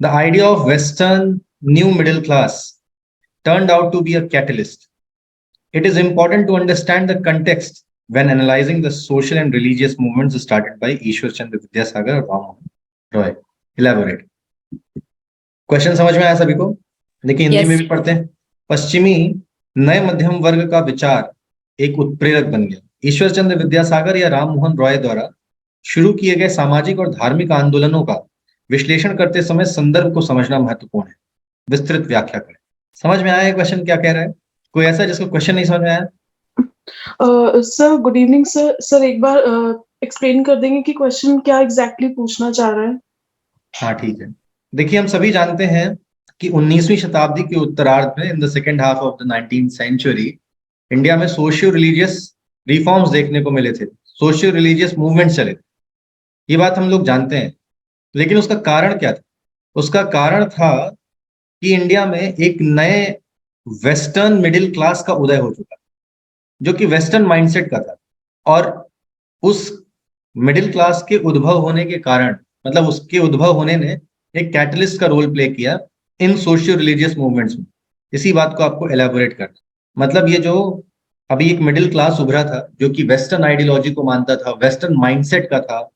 The idea of Western new middle class turned out to be a catalyst. It is important to understand the context when analyzing the social and religious movements started by Ishwar Chandra Vidyasagar और Ram Mohan Roy. Elaborate. Question समझ में आया सभी को? देखिए हिंदी में भी पढ़ते हैं. पश्चिमी नए मध्यम वर्ग का विचार एक उत्प्रेरक बन गया. ईश्वर चंद्र विद्यासागर या राम मोहन रॉय द्वारा शुरू किए गए सामाजिक और धार्मिक आंदोलनों का विश्लेषण करते समय संदर्भ को समझना महत्वपूर्ण है. विस्तृत व्याख्या करें. समझ में आया क्वेश्चन क्या कह रहा है? कोई ऐसा जिसको क्वेश्चन नहीं समझ में आया? Sir good evening sir. Sir एक बार एक्सप्लेन कर देंगे कि क्वेश्चन क्या एग्जैक्टली पूछना चाह रहा है? हाँ ठीक है. देखिए हम सभी जानते हैं कि 19वीं शताब्दी के उत्तरार्ध में in the second half of the 19th century India में सोशियो रिलीजियस रिफॉर्म्स देखने को मिले थे. सोशियो रिलीजियस मूवमेंट्स चले थे. ये बात हम लोग जानते हैं. लेकिन उसका कारण क्या था? उसका कारण था कि इंडिया में एक नए वेस्टर्न मिडिल क्लास का उदय हो चुका, जो कि वेस्टर्न माइंडसेट का था. और उस मिडिल क्लास के उद्भव होने के कारण, मतलब उसके उद्भव होने ने एक कैटलिस्ट का रोल प्ले किया इन सोशियो रिलीजियस मूवमेंट्स में. इसी बात को आपको एलैबोरेट करना. मतलब ये जो अभी एक मिडिल क्लास उभरा था जो कि वेस्टर्न आइडियोलॉजी को मानता था, वेस्टर्न माइंडसेट का था,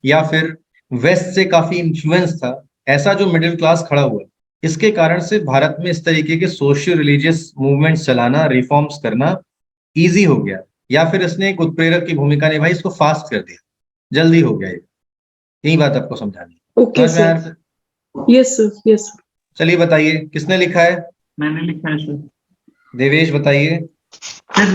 या फिर वेस्ट से काफी इन्फ्लुएंस था, ऐसा जो मिडिल क्लास खड़ा हुआ, इसके कारण से भारत में इस तरीके के सोशियो रिलीजियस मूवमेंट्स चलाना, रिफॉर्म्स करना इजी हो गया. या फिर इसने एक उत्प्रेरक की भूमिका निभाई, इसको फास्ट कर दिया, जल्दी हो गया. यही बात आपको समझानी है. Okay sir. Yes sir. Yes sir. चलिए बताइए किसने लिखा है? मैंने लिखा है सर. देवेश बताइए.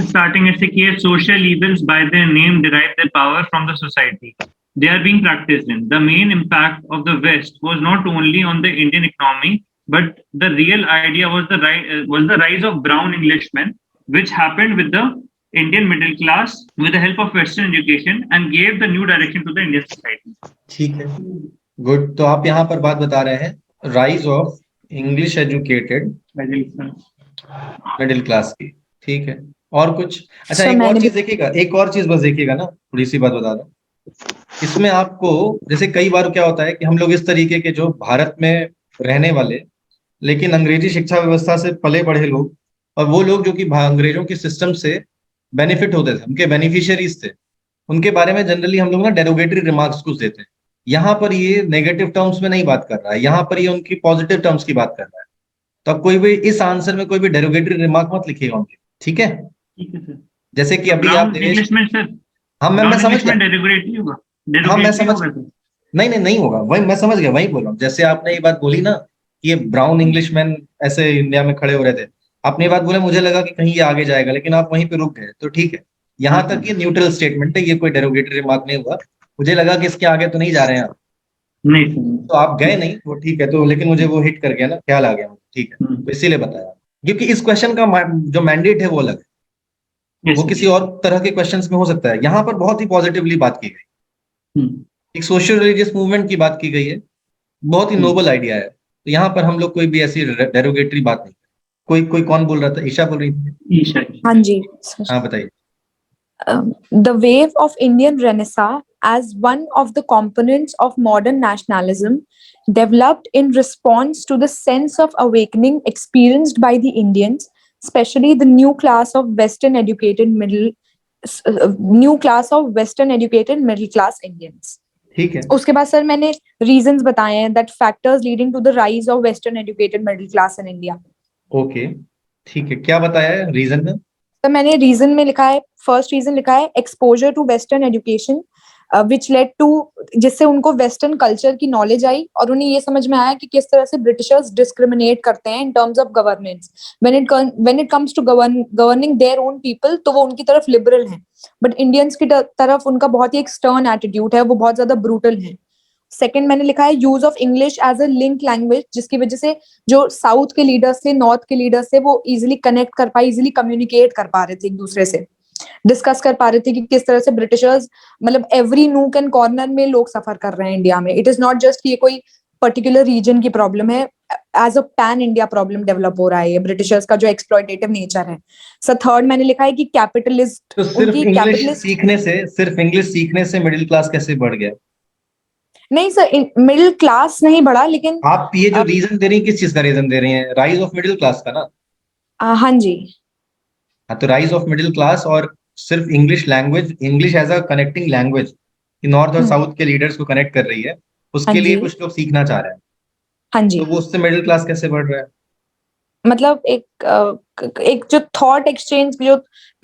Starting at social evils by their name derive their power from the society they are being practiced in. The main impact of the West was not only on the Indian economy, but the real idea was the rise of brown Englishmen, which happened with the Indian middle class with the help of Western education and gave the new direction to the Indian society. ठीक है, good. तो आप यहाँ पर बात बता रहे हैं rise of English educated middle class की. ठीक है, और कुछ? अच्छा एक और चीज देखिएगा, एक और चीज बस देखिएगा ना, थोड़ी सी बात बता दूं. इसमें आपको जैसे कई बार क्या होता है कि हम लोग इस तरीके के जो भारत में रहने वाले लेकिन अंग्रेजी शिक्षा व्यवस्था से पले बढ़े लोग, और वो लोग जो कि अंग्रेजों के सिस्टम से बेनिफिट होते थे, उनके बेनिफिशियरीज थे, उनके बारे में जनरली हम लोग ना डेरोगेटरी रिमार्क्स कुछ देते हैं. यहाँ पर ये नेगेटिव टर्म्स में नहीं बात कर रहा है, यहाँ पर ये उनकी पॉजिटिव टर्म्स की बात कर रहा है. तो अब कोई भी इस आंसर में कोई भी डेरोगेटरी रिमार्क मत लिखिएगा उनके. ठीक है? जैसे कि अभी आप हाँ मैं समझ गया. हाँ मैं समझ, नहीं होगा, वही मैं समझ गया, वही बोल रहा हूँ. जैसे आपने ये बात बोली ना कि ये ब्राउन इंग्लिशमैन ऐसे इंडिया में खड़े हो रहे थे, आपने ये बात बोले, मुझे लगा कि कहीं ये आगे जाएगा, लेकिन आप वहीं पे रुक गए. तो ठीक है, यहाँ तक ये न्यूट्रल स्टेटमेंट है, ये कोई डेरोगेटरी रिमार्क नहीं हुआ. मुझे लगा कि इसके आगे तो नहीं जा रहे हैं आप. नहीं तो आप गए नहीं, वो ठीक है. तो लेकिन मुझे वो हिट कर गया ना, ख्याल आ गया मुझे. ठीक है, तो इसीलिए बताया, क्योंकि इस क्वेश्चन का जो मैंडेट है वो अलग है. वो किसी और तरह के क्वेश्चंस में हो सकता है. यहाँ पर बहुत ही पॉजिटिवली बात की गई, एक सोशल रिलीजियस मूवमेंट की बात की गई है, बहुत ही नोबल आइडिया है. तो यहाँ पर हम लोग कोई भी ऐसी डेरोगेटरी बात नहीं. कोई कौन बोल रहा था? ईशा बोल रही थी. ईशा. हाँ जी. हाँ बताइए. The wave of Indian Renaissance as one of the components of modern nationalism developed in response to the sense of awakening experienced by the Indians, especially the new class of Western educated middle class Indians. ठीक है. उसके बाद sir मैंने reasons बताए हैं that factors leading to the rise of Western educated middle class in India. Okay ठीक है, क्या बताया है रीजन में? तो मैंने रीजन में लिखा है, फर्स्ट रीजन लिखा है exposure to western education which led to, जिससे उनको वेस्टर्न कल्चर की नॉलेज आई और उन्हें ये समझ में आया कि किस तरह से ब्रिटिशर्स डिस्क्रिमिनेट करते हैं in terms of governance when it comes to governing their own people. तो वो उनकी तरफ लिबरल हैं, बट इंडियंस की तरफ उनका बहुत ही एक स्टर्न एटीट्यूड है, वो बहुत ज्यादा ब्रूटल है. सेकंड मैंने लिखा है use of English as a link language, जिसकी वजह से जो साउथ के लीडर्स थे, नॉर्थ के लीडर्स थे, वो इजिली कनेक्ट कर पाए, इजिली कम्युनिकेट कर पा रहे थे, एक दूसरे से डिस्कस कर पा रहे थे कि किस तरह से ब्रिटिशर्स, मतलब एवरी नूक एंड कॉर्नर में लोग सफर कर रहे हैं इंडिया में. इट इज नॉट जस्ट कि ये कोई पर्टिकुलर रीजन की प्रॉब्लम है, as a pan India problem develop हो रहा है ये ब्रिटिशर्स का जो एक्सप्लॉयटेटिव नेचर है. सर थर्ड मैंने लिखा है कि कैपिटलिस्ट, तो सिर्फ इंग्लिश सीखने से मिडिल क्लास कैसे बढ़ गया? नहीं सर, मिडिल क्लास नहीं बढ़ा, लेकिन आप ये जो रीजन दे रही हैं, किस चीज का रीजन दे रही हैं? राइज ऑफ मिडिल क्लास का ना? हाँ जी। हाँ, तो राइज ऑफ मिडिल क्लास और सिर्फ English language, English as a connecting language कि नॉर्थ और साउथ के लीडर्स को कनेक्ट कर रही है, हाँ उसके लिए जी। कुछ लोग सीखना चाह रहे हैं, हाँ जी, तो वो उससे मिडिल क्लास कैसे बढ़ रहा है? मतलब एक जो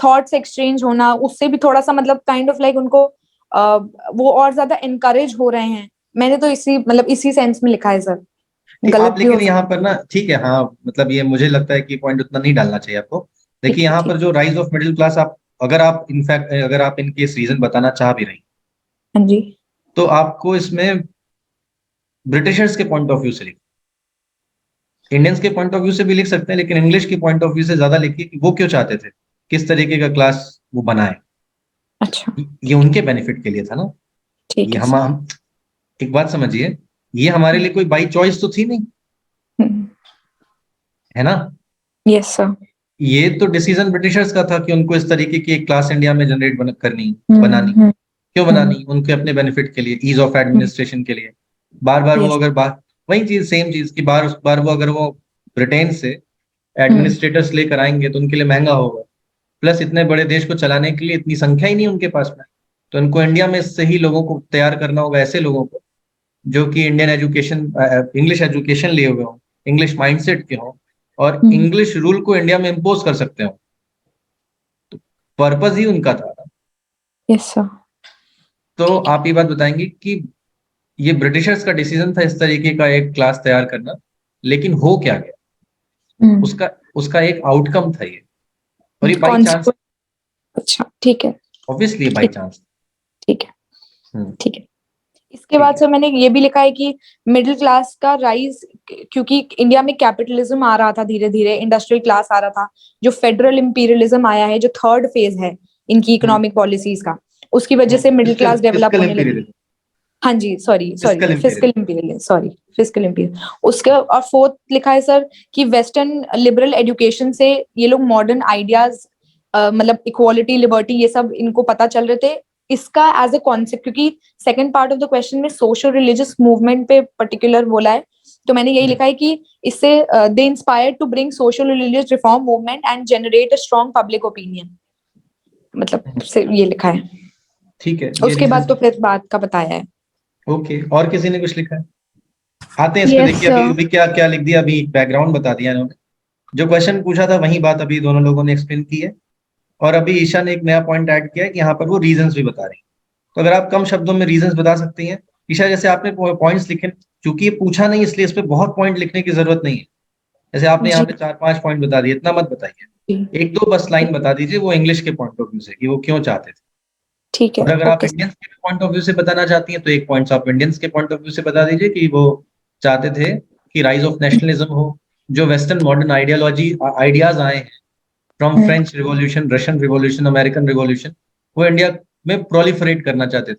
थॉट्स एक्सचेंज होना, उससे भी थोड़ा सा मतलब काइंड ऑफ लाइक उनको वो और ज्यादा इनकरेज हो रहे हैं। मैंने तो इसी सेंस में लिखा है सर, ठीक, गलत आप भी हो लेकिन यहाँ सकता पर ना, ठीक है, हाँ, मतलब ये मुझे लगता है कि पॉइंट उतना नहीं डालना चाहिए आपको। है। देखिए ठीक है, यहाँ ठीक। पर जो राइज ऑफ मिडिल क्लास, आप अगर आप इनके रीजन बताना चाह भी रही, हाँ जी। तो आपको इसमें ब्रिटिशर्स के पॉइंट ऑफ व्यू से लिखिए, इंडियंस के पॉइंट ऑफ व्यू से भी लिख सकते हैं, लेकिन इंग्लिश के पॉइंट ऑफ व्यू से ज्यादा लिखिए कि वो क्यों चाहते थे, किस तरीके का क्लास वो बनाए। अच्छा, ये उनके बेनिफिट के लिए था ना। ठीक ये है हम एक बात समझिए, ये हमारे लिए कोई बाई चॉइस तो थी नहीं, सर। है ना? Yes sir. ये तो डिसीजन ब्रिटिशर्स का था कि उनको इस तरीके की एक क्लास इंडिया में करनी, बनानी। हम्म। क्यों बनानी? उनके अपने बेनिफिट के लिए, ईज ऑफ एडमिनिस्ट्रेशन के लिए। बार बार वो यस। अगर बार वही चीज, सेम चीज की बार बार वो अगर वो ब्रिटेन से एडमिनिस्ट्रेटर्स लेकर आएंगे तो उनके लिए महंगा होगा, प्लस इतने बड़े देश को चलाने के लिए इतनी संख्या ही नहीं उनके पास में। तो इनको इंडिया में से ही लोगों को तैयार करना होगा, ऐसे लोगों को जो कि इंडियन एजुकेशन, इंग्लिश एजुकेशन लिए हुए हों, इंग्लिश माइंडसेट के हों, और इंग्लिश रूल को इंडिया में इम्पोज कर सकते हो। तो पर्पज ही उनका था। Yes sir. तो आप ये बात बताएंगे कि ये ब्रिटिशर्स का डिसीजन था इस तरीके का एक क्लास तैयार करना, लेकिन हो क्या गया? उसका उसका एक आउटकम था ये, और ये बाई चांस, अच्छा, ठीक है। Obviously by chance. ठीक है, ठीक है। इसके ठीक बाद है। सर मैंने ये भी लिखा है कि मिडिल क्लास का राइज, क्योंकि इंडिया में कैपिटलिज्म आ रहा था, धीरे धीरे इंडस्ट्रियल क्लास आ रहा था, जो फेडरल इंपीरियलिज्म आया है, जो थर्ड फेज है इनकी इकोनॉमिक पॉलिसीज का, उसकी वजह से मिडिल क्लास डेवलप फिस्कल होने लगी। इंपीरियलिज्म, हाँ जी, sorry sorry, fiscal fiscal imperialism, sorry, fiscal imperialism. उसके और फोर्थ लिखा है सर कि वेस्टर्न लिबरल एजुकेशन से ये लोग मॉडर्न आइडियाज, मतलब इक्वालिटी, लिबर्टी, ये सब इनको पता चल रहे थे। इसका एज ए कॉन्सेप्ट, क्योंकि second part of the question में सोशल रिलीजियस मूवमेंट पे पर्टिकुलर बोला है, तो मैंने यही लिखा है कि इससे they inspired to bring social religious reform movement and generate a strong public opinion, मतलब ये लिखा है। ठीक है। उसके बाद तो फिर बात का बताया है। ओके, और किसी ने कुछ लिखा है? आते हैं इस पे। यस देखिए सर। अभी अभी क्या क्या लिख दिया, अभी बैकग्राउंड बता दिया इन्होंने। जो क्वेश्चन पूछा था वही बात अभी दोनों लोगों ने एक्सप्लेन की है, और अभी ईशा ने एक नया पॉइंट ऐड किया है कि यहाँ पर वो रीजंस भी बता रही है। तो अगर आप कम शब्दों में रीजंस बता सकती हैं ईशा, जैसे आपने पॉइंट्स लिखे, क्योंकि ये पूछा नहीं इसलिए इस पे बहुत पॉइंट लिखने की जरूरत नहीं है। जैसे आपने यहाँ जी पे 4-5 पॉइंट बता दिए, इतना मत बताइए, जी, एक दो बस लाइन बता दीजिए वो इंग्लिश के पॉइंट ऑफ व्यू से कि वो क्यों चाहते थे। ठीक है। और अगर आप ओके। इंडियंस के पॉइंट ऑफ व्यू से बताना चाहती हैं तो एक पॉइंट आप इंडियंस के पॉइंट ऑफ व्यू से बता दीजिए कि वो चाहते थे कि राइज ऑफ नेशनलिज्म हो, जो वेस्टर्न मॉडर्न आइडियाज आए हैं from French revolution, Russian revolution, American revolution, वो इंडिया में प्रोलिफरेट करना चाहते थे,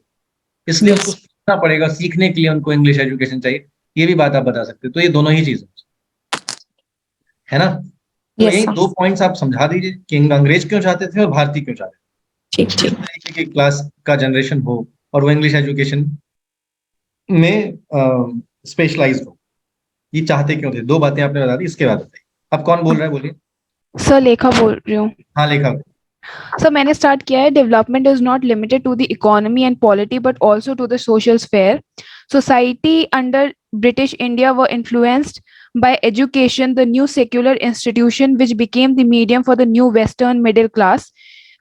इसलिए उनको यस। सीखना पड़ेगा, सीखने के लिए उनको इंग्लिश एजुकेशन चाहिए। ये भी बात आप बता सकते हो। तो ये दोनों ही चीजें है ना? तो यस यही सर। 2 पॉइंट्स आप समझा दीजिए कि अंग्रेज क्यों चाहते थे और भारतीय क्यों चाहते ठीक थे, किस ठीक। तरीके की क्लास का जनरेशन हो और वो इंग्लिश एजुकेशन में स्पेशलाइज हो, ये चाहते क्यों थे। 2 बातें आपने बता दी, इसके बाद बताइए अब कौन बोल रहा है, बोलिए। सर लेखा बोल रही हूँ। हाँ, लेखा। सर मैंने स्टार्ट किया है, development is not limited to the economy and polity but also to the social sphere. Society under British India were influenced by education, the new secular institution which became the medium for the new western middle class.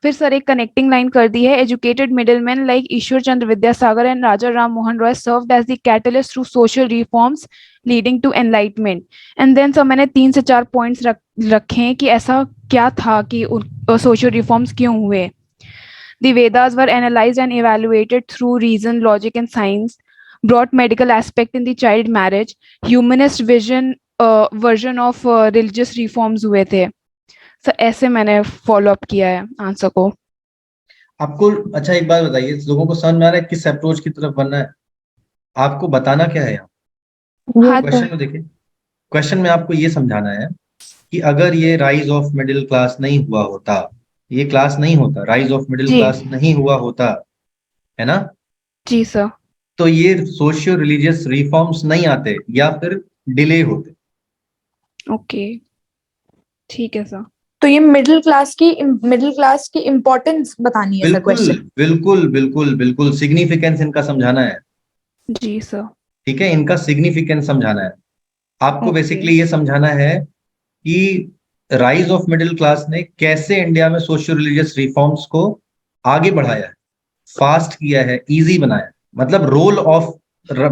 फिर sir एक connecting line कर दी है, educated middleman like Ishwar Chandra Vidyasagar and Raja Ram Mohan Roy served as the catalyst through social reforms leading to enlightenment. And then sir मैंने 3 से 4 points रखे हैं कि ऐसा क्या था कि सोशल रिफॉर्म्स क्यों हुए. The Vedas were analyzed and evaluated through reason, logic, and science. Brought medical aspect in the child marriage. Humanist version of religious reforms हुए थे. So ऐसे मैंने follow up किया है आंसर को. आपको अच्छा एक बात बताइए, लोगों को समझ में आ रहा है किस अप्रोच की तरफ बनना है? आपको बताना क्या है यहाँ हाँ क्वेश्चन में? देखिए क्वेश्चन में आपको ये समझाना है कि अगर ये राइज ऑफ मिडिल क्लास नहीं हुआ होता, ये क्लास नहीं होता, राइज ऑफ मिडिल जी क्लास नहीं हुआ होता, है ना, जी सर. तो ये सोशियो रिलीजियस रिफॉर्म्स नहीं आते या फिर डिले होते। ओके, ठीक है सर। तो ये मिडिल क्लास की इम्पोर्टेंस बतानी है सर बिल्कुल क्वेश्चन। बिल्कुल बिल्कुल बिल्कुल सिग्निफिकेंस इनका समझाना है। जी सर। ठीक है, इनका सिग्निफिकेंस समझाना है आपको। ओके। बेसिकली ये समझाना है कि राइज ऑफ मिडिल क्लास ने कैसे इंडिया में सोशियो रिलीजियस रिफॉर्म्स को आगे बढ़ाया है, फास्ट किया है, इजी बनाया है। मतलब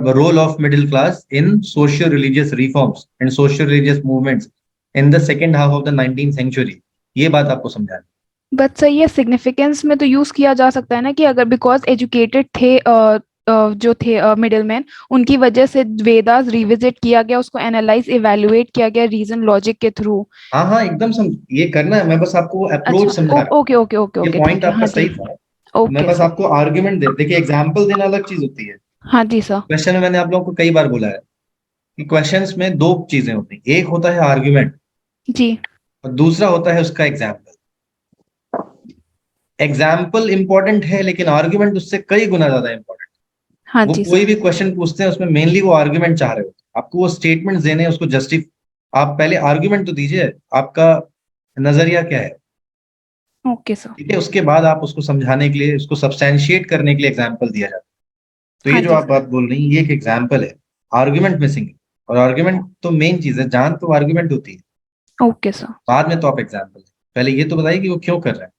role of middle class in socio religious reforms and socio religious movements in the second half of the 19th century, ये बात आपको समझाना है। बट सर ये सिग्निफिकेंस में तो यूज किया जा सकता है ना कि अगर बिकॉज एजुकेटेड थे जो थे मिडिल मैन, उनकी वजह से वेदास रिविजिट किया गया, उसको एनालाइज इवेल्युएट किया गया रीजन लॉजिक के थ्रू। हाँ हाँ एकदम ये करना है। मैं बस आपको अप्रोच अच्छा, समझा रहा हूँ। ओके ओके ओके ये ओके, पॉइंट ठीक है। आपका हाँ सही जी। था। मैं ओके बस सर। आपको आर्ग्यूमेंट देखिए, एग्जाम्पल देना अलग चीज होती है। हाँ जी सर। क्वेश्चन में मैंने आप लोगों को कई बार बोला है कि क्वेश्चंस में दो चीजें होती हैं, एक होता है आर्ग्यूमेंट जी। और दूसरा होता है उसका एग्जाम्पल। एग्जाम्पल इंपॉर्टेंट है लेकिन आर्ग्यूमेंट उससे कई गुना ज्यादा इंपॉर्टेंट। हाँ वो जी कोई सर। भी क्वेश्चन पूछते हैं उसमें मेनली वो आर्ग्यूमेंट चाह रहे होते हैं, आपको वो स्टेटमेंट देने हैं, उसको आप पहले आर्ग्यूमेंट तो दीजिए, आपका नजरिया क्या है। Okay sir. ठीक है, उसके बाद आप उसको समझाने के लिए, उसको सब्सटैंशिएट करने के लिए एग्जाम्पल दिया जाता है। तो ये हाँ जो जी आप सर। बात बोल रही हैं ये एक एग्जाम्पल है। आर्ग्यूमेंट मिसिंग है, और आर्ग्यूमेंट तो मेन चीज है, जान तो आर्ग्यूमेंट होती है, ओके सर। बाद में तो आप एग्जाम्पल। पहले ये तो बताइए कि वो क्यों कर रहे हैं।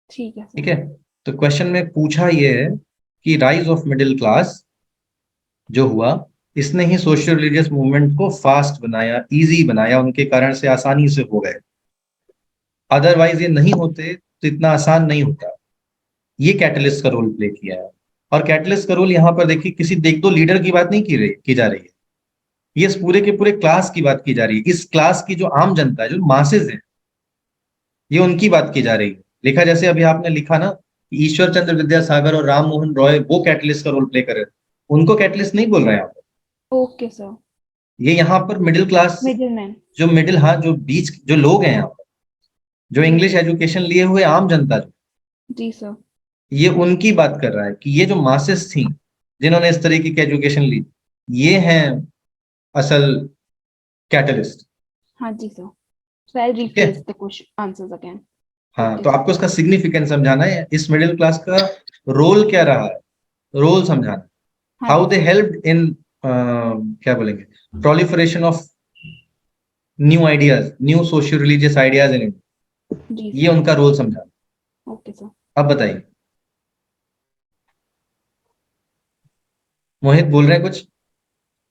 ठीक है सर। ठीक है, तो क्वेश्चन में पूछा ये है कि राइज ऑफ मिडिल क्लास जो हुआ, इसने ही सोशल रिलीजियस मूवमेंट को फास्ट बनाया, इजी बनाया, उनके कारण से आसानी से हो गए। अदरवाइज ये नहीं होते तो इतना आसान नहीं होता। ये कैटलिस्ट का रोल प्ले किया है। और कैटलिस्ट का रोल यहाँ पर देखिए, किसी एक दो लीडर की बात नहीं की जा रही है, ये इस पूरे के पूरे क्लास की बात की जा रही है। इस क्लास की जो आम जनता है, जो मासेज है, ये उनकी बात की जा रही है। लिखा जैसे अभी आपने लिखा ना कि ईश्वर चंद्र विद्यासागर और राम मोहन रॉय वो कैटलिस्ट का रोल प्ले कर रहे थे, उनको कैटलिस्ट नहीं बोल रहे हैं आप। Okay sir. ये यहाँ पर मिडिल क्लास, मिडिल मैन। जो मिडिल, हाँ, जो बीच जो लोग हैं यहाँ पर, जो इंग्लिश एजुकेशन लिए हुए आम जनता, जो जी सर। ये उनकी बात कर रहा है कि ये जो मासेस थी जिन्होंने इस तरीके की एजुकेशन ली, ये हैं असल कैटलिस्ट। हाँ जी सर। So I'll ठीक है, rephrase the question answers again. हाँ, Okay, तो sir. आपको इसका सिग्निफिकेंस समझाना है, इस मिडिल क्लास का रोल क्या रहा है, रोल समझाना, हाँ हाउ जी दे सर। हेल्प इन, क्या बोलेंगे, proliferation of new ideas, new socio religious ideas in India, जी ये सर। उनका रोल समझाना। Okay sir. अब बताइए, मोहित बोल रहे हैं कुछ?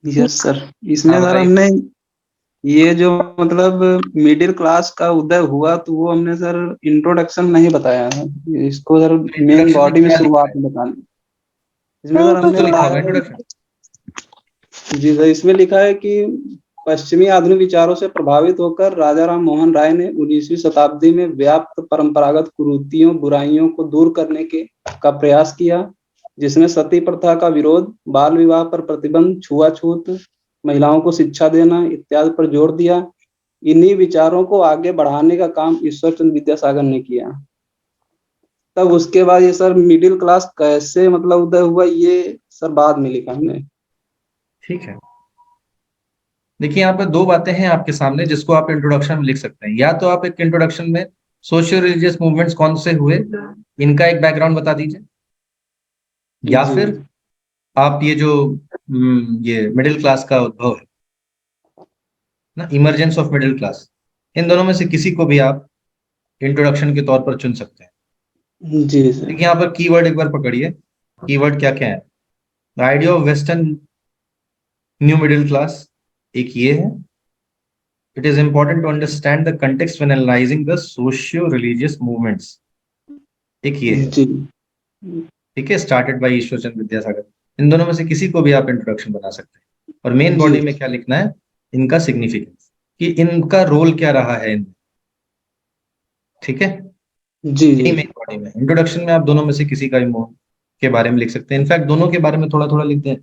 Yes sir. इसमें हाँ सर बताइए। हमने ये जो मतलब मिडिल क्लास का उदय हुआ तो वो हमने सर इंट्रोडक्शन नहीं बताया है, इसको सर मेन इंट्रोडक्शन में बॉडी में क्या लिखा शुरुआत है? में बताना। इसमें सर तो हमने लिखा होगा बताया, इंट्रोडक्शन। जी सर, इसमें लिखा है कि पश्चिमी आधुनिक विचारों से प्रभावित होकर राजा राम मोहन राय ने 19वीं शताब्दी में व्याप्त परंपरागत कुरीतियों बुराइयों को दूर करने का प्रयास किया, जिसमें सती प्रथा का विरोध, बाल विवाह पर प्रतिबंध, छुआछूत, महिलाओं को शिक्षा देना इत्यादि पर जोर दिया। इन्हीं विचारों को आगे बढ़ाने का काम ईश्वर चंद्र विद्यासागर ने किया। तब उसके बाद ये सर मिडिल क्लास कैसे मतलब उदय हुआ, ये सर बाद में लिखा हमने। ठीक है, देखिए यहाँ पे दो बातें हैं आपके सामने जिसको आप इंट्रोडक्शन में लिख सकते हैं। या तो आप एक इंट्रोडक्शन में सोशियो रिलीजियस मूवमेंट्स कौन से हुए, इनका एक बैकग्राउंड बता दीजिए, या जी फिर आप ये जो ये मिडिल क्लास का उद्भव है ना, इमरजेंस ऑफ मिडिल क्लास, इन दोनों में से किसी को भी आप इंट्रोडक्शन के तौर पर चुन सकते हैं। जी सर। देखिए यहाँ पर कीवर्ड एक बार पकड़िए, कीवर्ड क्या क्या है। The idea of western new middle class, एक ये है। It is important to understand the context when analysing the socio religious movements, एक ये है। जी ठीक है, स्टार्टेड बाय ईश्वर चंद्र विद्यासागर। इन दोनों में से किसी को भी आप इंट्रोडक्शन बना सकते हैं। और मेन जी बॉडी में क्या लिखना है, इनका सिग्निफिकेंस, कि इनका रोल क्या रहा है इनमें। ठीक है, जी यही जी मेन बॉडी में। इंट्रोडक्शन में आप दोनों में से किसी का भी के बारे में लिख सकते हैं। इनफैक्ट दोनों के बारे में थोड़ा थोड़ा लिख दें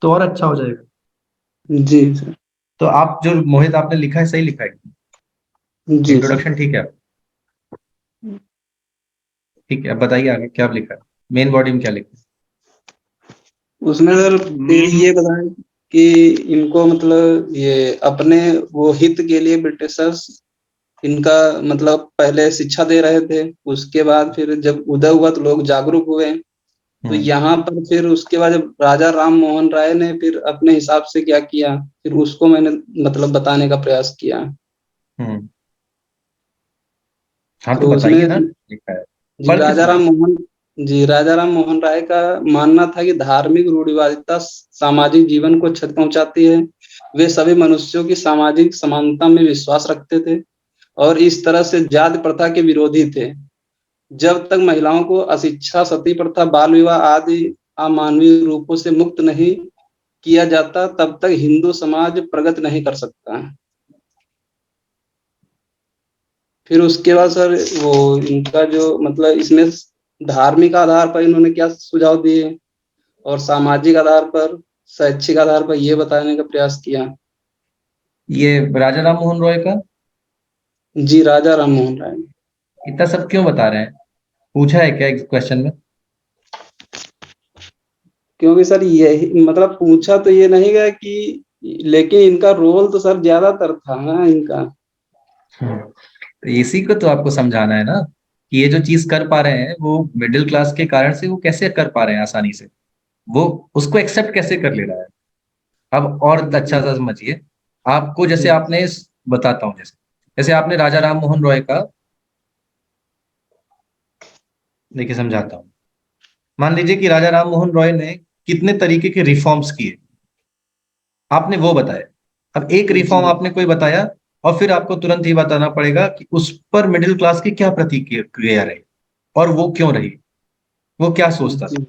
तो और अच्छा हो जाएगा। जी सर। तो आप जो मोहित आपने लिखा है सही लिखा है, जी सर। इंट्रोडक्शन ठीक है। ठीक है, अब बताइए आगे क्या लिखा है, मेन बॉडी में क्या लिखा है। उसमें सर फिर ये बताएं कि इनको मतलब ये अपने वो हित के लिए ब्रिटिशर्स इनका मतलब पहले शिक्षा दे रहे थे, उसके बाद फिर जब उदय हुआ तो लोग जागरूक हुए, तो यहाँ पर फिर उसके बाद जब राजा राम मोहन राय ने फिर अपने हिसाब से क्या किया, फिर उसको मैंने मतलब बताने का प्रयास किया। हाँ तो तो बताइए उसमें ना, लिखा है जी पढ़ के राजा राम सुनाइए। मोहन जी राजा राम मोहन राय का मानना था कि धार्मिक रूढ़िवादिता सामाजिक जीवन को क्षति पहुंचाती है। वे सभी मनुष्यों की सामाजिक समानता में विश्वास रखते थे और इस तरह से जाति प्रथा के विरोधी थे। जब तक महिलाओं को अशिक्षा, सती प्रथा, बाल विवाह आदि अमानवीय रूपों से मुक्त नहीं किया जाता, तब तक हिंदू समाज प्रगति नहीं कर सकता। फिर उसके बाद सर वो इनका जो मतलब इसमें धार्मिक आधार पर इन्होंने क्या सुझाव दिए और सामाजिक आधार पर, शैक्षिक आधार पर ये बताने का प्रयास किया। ये राजा राम मोहन रॉय का जी राजा राम मोहन राय। इतना सब क्यों बता रहे हैं? पूछा है क्या क्वेश्चन में? क्योंकि सर यही मतलब पूछा तो ये नहीं गया कि, लेकिन इनका रोल तो सर ज्यादातर था ना इनका। तो इसी को तो आपको समझाना है ना, कि ये जो चीज कर पा रहे हैं वो मिडिल क्लास के कारण से, वो कैसे कर पा रहे हैं आसानी से, वो उसको एक्सेप्ट कैसे कर ले रहा है। अब और अच्छा सा समझिए, आपको जैसे आपने बताता हूँ, जैसे जैसे आपने राजा राम मोहन रॉय का, देखिए समझाता हूँ। मान लीजिए कि राजा राम मोहन रॉय ने कितने तरीके के रिफॉर्म्स किए, आपने वो बताया। अब एक रिफॉर्म आपने कोई बताया और फिर आपको तुरंत ही बताना पड़ेगा कि उस पर मिडिल क्लास की क्या प्रतिक्रिया रही और वो क्यों रही, वो क्या सोचता था,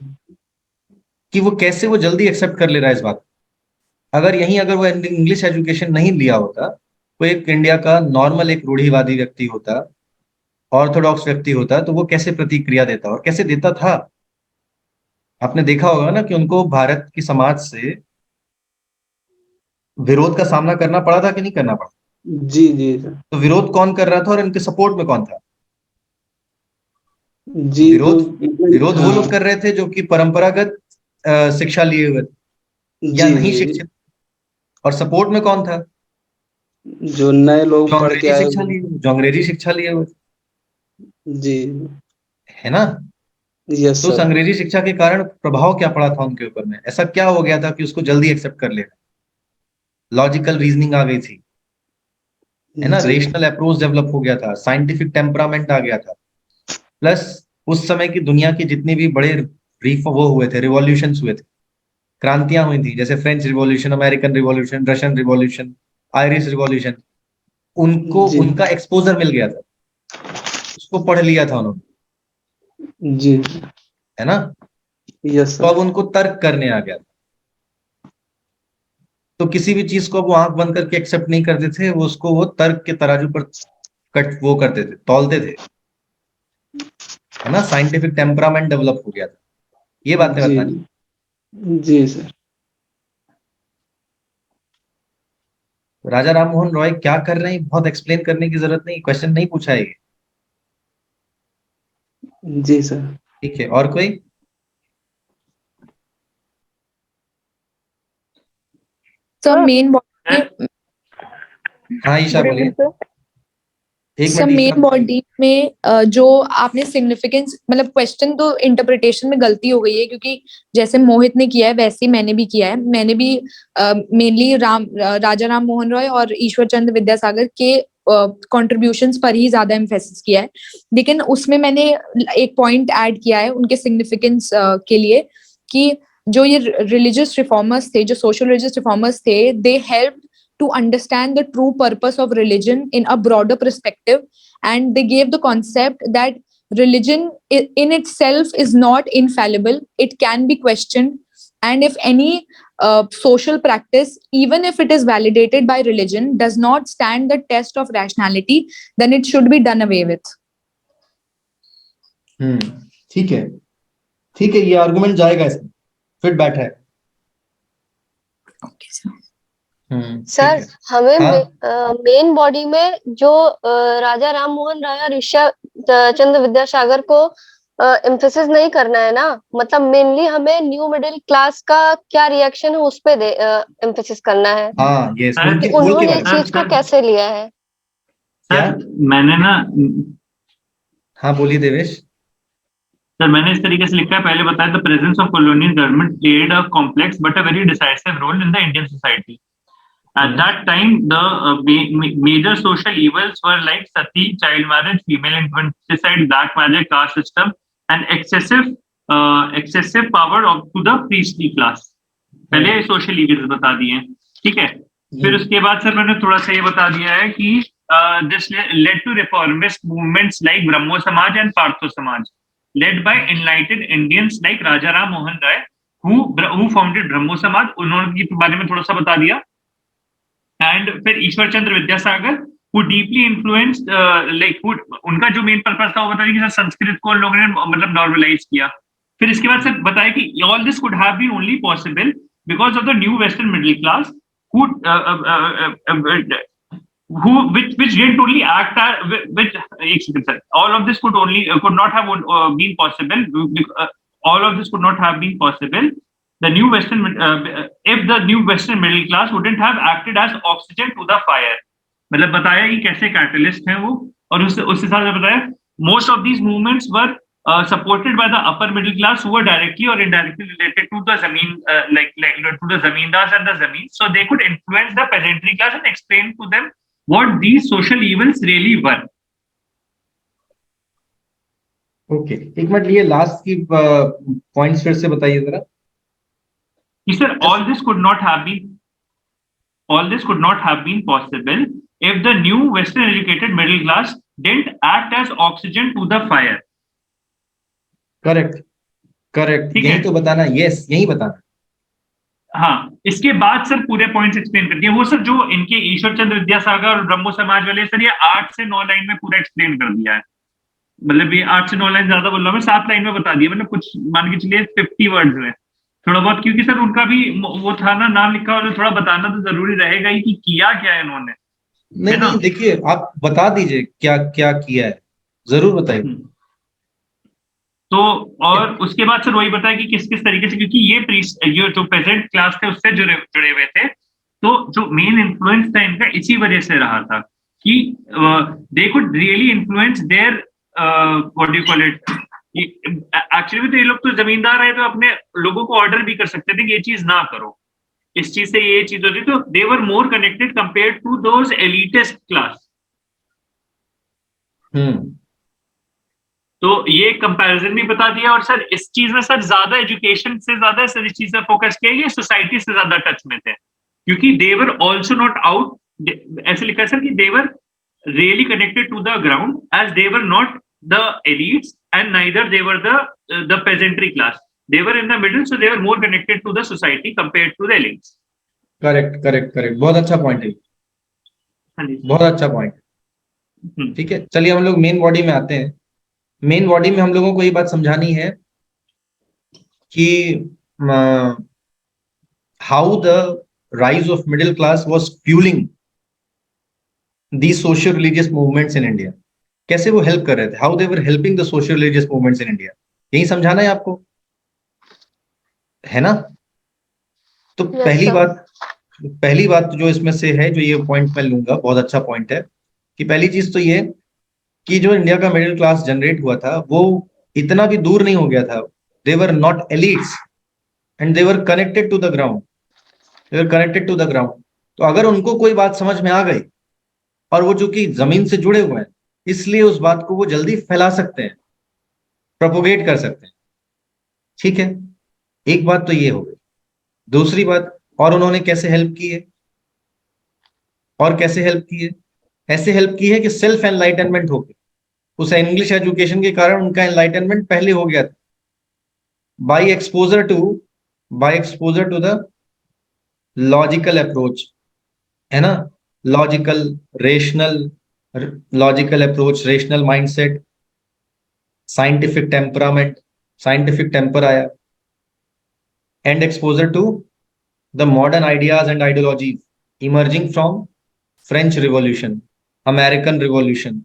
कि वो कैसे वो जल्दी एक्सेप्ट कर ले रहा है इस बात। अगर यहीं अगर वो इंग्लिश एजुकेशन नहीं लिया होता, वो एक इंडिया का नॉर्मल एक रूढ़िवादी व्यक्ति होता, ऑर्थोडॉक्स व्यक्ति होता, तो वो कैसे प्रतिक्रिया देता और कैसे देता था। आपने देखा होगा ना कि उनको भारत की समाज से विरोध का सामना करना पड़ा था कि नहीं करना पड़ा। जी जी सर। तो विरोध कौन कर रहा था और इनके सपोर्ट में कौन था? जी तो विरोध मतलब विरोध वो लोग हाँ। कर रहे थे जो कि परंपरागत शिक्षा लिए हुए थे या जी नहीं जी शिक्षित, और सपोर्ट में कौन था? जो नए लोग जो पढ़ के अंग्रेजी आए शिक्षा हुए। लिए जो अंग्रेजी शिक्षा लिए हुए थे, जी है ना। यस तो उस सर। अंग्रेजी शिक्षा के कारण प्रभाव क्या पड़ा था उनके ऊपर में, ऐसा क्या हो गया था कि उसको जल्दी एक्सेप्ट कर लेना, लॉजिकल रीजनिंग आ गई थी, है ना, जी रेशनल अप्रोच डेवलप हो गया था, साइंटिफिक टेम्परामेंट आ गया था, प्लस उस समय की दुनिया की जितनी भी बड़े वो हुए थे, रिवॉल्यूशन हुए थे, क्रांतियां हुई थी, जैसे French revolution, American revolution, Russian revolution, Irish revolution, उनको जी उनका एक्सपोजर मिल गया था, उसको पढ़ लिया था उन्होंने, जी है ना। यस तो सर। अब उनको तर्क करने आ गया था, तो किसी भी चीज को वो आंख बंद करके एक्सेप्ट नहीं करते थे, वो उसको वो तर्क के तराजू पर कट वो करते थे, तौलते थे, है ना। साइंटिफिक टेम्परामेंट डेवलप हो गया था, ये बातें जी बतानी। जी सर। राजा राम मोहन रॉय क्या कर रहे हैं बहुत एक्सप्लेन करने की जरूरत नहीं, क्वेश्चन नहीं पूछा है ये। जी सर। ठीक है, और कोई? So Sir, main body हाँ ईशा गुड बोलिए। Evening sir. एक सब मिनट ईशा। मेन बॉडी में जो आपने सिग्निफिकेंस मतलब क्वेश्चन तो इंटरप्रिटेशन में गलती हो गई है, क्योंकि जैसे मोहित ने किया है वैसे ही मैंने भी किया है। मैंने भी मेनली राजा राम मोहन रॉय और ईश्वर चंद्र विद्यासागर के कंट्रीब्यूशंस पर ही ज्यादा एम्फेसिस किया है, लेकिन उसमें मैंने एक पॉइंट ऐड किया है उनके सिग्निफिकेंस के लिए, कि जो ये रिलीजियस रिफॉर्मर्स थे, जो सोशल रिलीजियस रिफॉर्मर्स थे, they help to understand the true purpose of religion in a broader perspective, and they gave the concept that religion in itself is not infallible, it can be questioned, and if any social practice, even if it is validated by religion, does not stand the test of rationality, then it should be done away with. ठीक है, ठीक है, ये argument जाएगा इसमें, fit बैठा है। Okay, sir. ठीक सर है। हमें हाँ मेन बॉडी में जो राजा राम मोहन राय और ईश्वर चंद्र विद्यासागर को एम्फेसिस नहीं करना है ना, मतलब मेनली हमें न्यू मिडिल क्लास का क्या रिएक्शन है उस पे एम्फेसिस करना है हाँ ये सर, उनके कि गोल के उन्होंने बारे इस में। चीज को कैसे लिया है। क्या? सर मैंने ना हाँ बोलिए देवेश। सर मैंने इस तरीके से लिखा है, पहले बताया the presence of colonial government played a complex but a very decisive role in the Indian society. At that time, the major social evils were like sati, child marriage, female infanticide, black magic, caste system, and excessive power of to the priestly class. पहले social evils बता दिए हैं, ठीक है। फिर उसके बाद sir मैंने थोड़ा सा ये बता दिया है कि this led to reformist movements like Brahmo Samaj and Partho Samaj, led by enlightened Indians like Raja Ram Mohan Rai, who founded Brahmo Samaj. उन्होंने के बारे में थोड़ा सा बता दिया। एंड फिर ईश्वर Chandra Vidyasagar who deeply influenced उनका जो मेन पर्पस था वो बताया कि संस्कृत को लोगों ने मतलब नॉर्मलाइज किया। फिर इसके बाद सर बताया कि all this could have been only possible because of the new western middle class which didn't only act all of this could not have been possible. All of this could not have been possible. The new Western, if the new Western middle class wouldn't have acted as oxygen to the fire. मतलब बताया कि कैसे catalyst हैं वो, और उस हिसाब से बताया most of these movements were supported by the upper middle class who were directly or indirectly related to the zameen, to the zamindars and the zameen, so they could influence the peasantry class and explain to them what these social evils really were. Okay एक minute, ये last की points फिर से बताइए जरा। Sir, all this could not have been possible if the new Western educated middle class didn't act as oxygen to the fire. Correct यही तो बताना, यस यही बताना। हाँ, इसके बाद सर पूरे पॉइंट्स एक्सप्लेन कर दिए। वो सर जो इनके ईश्वर चंद्र विद्यासागर और ब्रह्मो समाज वाले सर ये 8 से 9 लाइन में पूरा एक्सप्लेन कर दिया है। मतलब ये 8 से 9 लाइन ज्यादा बोल रहा हूँ मैं, 7 लाइन में बता दिया। मतलब कुछ मान के चलिए 50 वर्ड्स में थोड़ा बहुत, क्योंकि सर उनका भी वो था ना नाम लिखा, और थोड़ा बताना तो जरूरी रहेगा ही कि किया क्या है इन्होंने। नहीं देखिए आप बता दीजिए क्या क्या किया है, जरूर बताइए। तो और उसके बाद सर वही बताया कि किस किस तरीके से, क्योंकि ये जो पेजेंट क्लास थे उससे जुड़े हुए थे, तो जो मेन इन्फ्लुएंस था इनका इसी वजह से रहा था कि they could really influence their what do you call it, actually तो ये लोग तो जमींदार है तो अपने लोगों को ऑर्डर भी कर सकते थे कि ये चीज ना करो, इस चीज से ये चीज होती, तो they were more connected compare to those elitist class. तो ये कंपैरिजन भी बता दिया। और सर इस चीज में सर ज्यादा एजुकेशन से ज्यादा सर इस चीज पर फोकस किया, ये सोसाइटी से ज्यादा टच में थे, क्योंकि they were also not out, ऐसे लिखा है सर कि they were really connected to the ground as they were not the elites and neither they were the peasantry class. They were in the middle, so they were more connected to the society compared to the elites. Correct बहुत अच्छा point है, बहुत अच्छा point. ठीक है, चलिए हम लोग मेन बॉडी में आते हैं। मेन बॉडी में हम लोगों को ये बात समझानी है कि how the rise of middle class was fuelling these social religious movements in India. कैसे वो हेल्प कर रहे थे, how they were helping the social religious movements in India, यही समझाना है आपको, है ना? तो पहली बात जो इसमें से है, जो ये पॉइंट मैं लूंगा, बहुत अच्छा पॉइंट है कि पहली चीज तो ये कि जो इंडिया का मिडिल क्लास जनरेट हुआ था वो इतना भी दूर नहीं हो गया था। They were not elites and they were connected to the ground, they were connected to the ground. तो अगर उनको कोई बात समझ में आ गई और वो चूंकि जमीन से जुड़े हुए हैं, इसलिए उस बात को वो जल्दी फैला सकते हैं, प्रोपोगेट कर सकते हैं। ठीक है, एक बात तो ये हो गई। दूसरी बात, और उन्होंने कैसे हेल्प की है, और कैसे हेल्प की है? ऐसे हेल्प की है कि सेल्फ एनलाइटनमेंट हो गया, उस इंग्लिश एजुकेशन के कारण उनका एनलाइटनमेंट पहले हो गया था, by exposure to the logical approach, है ना? Logical approach, rational mindset, scientific temper आया, and exposure to the modern ideas and ideologies emerging from French revolution, American revolution.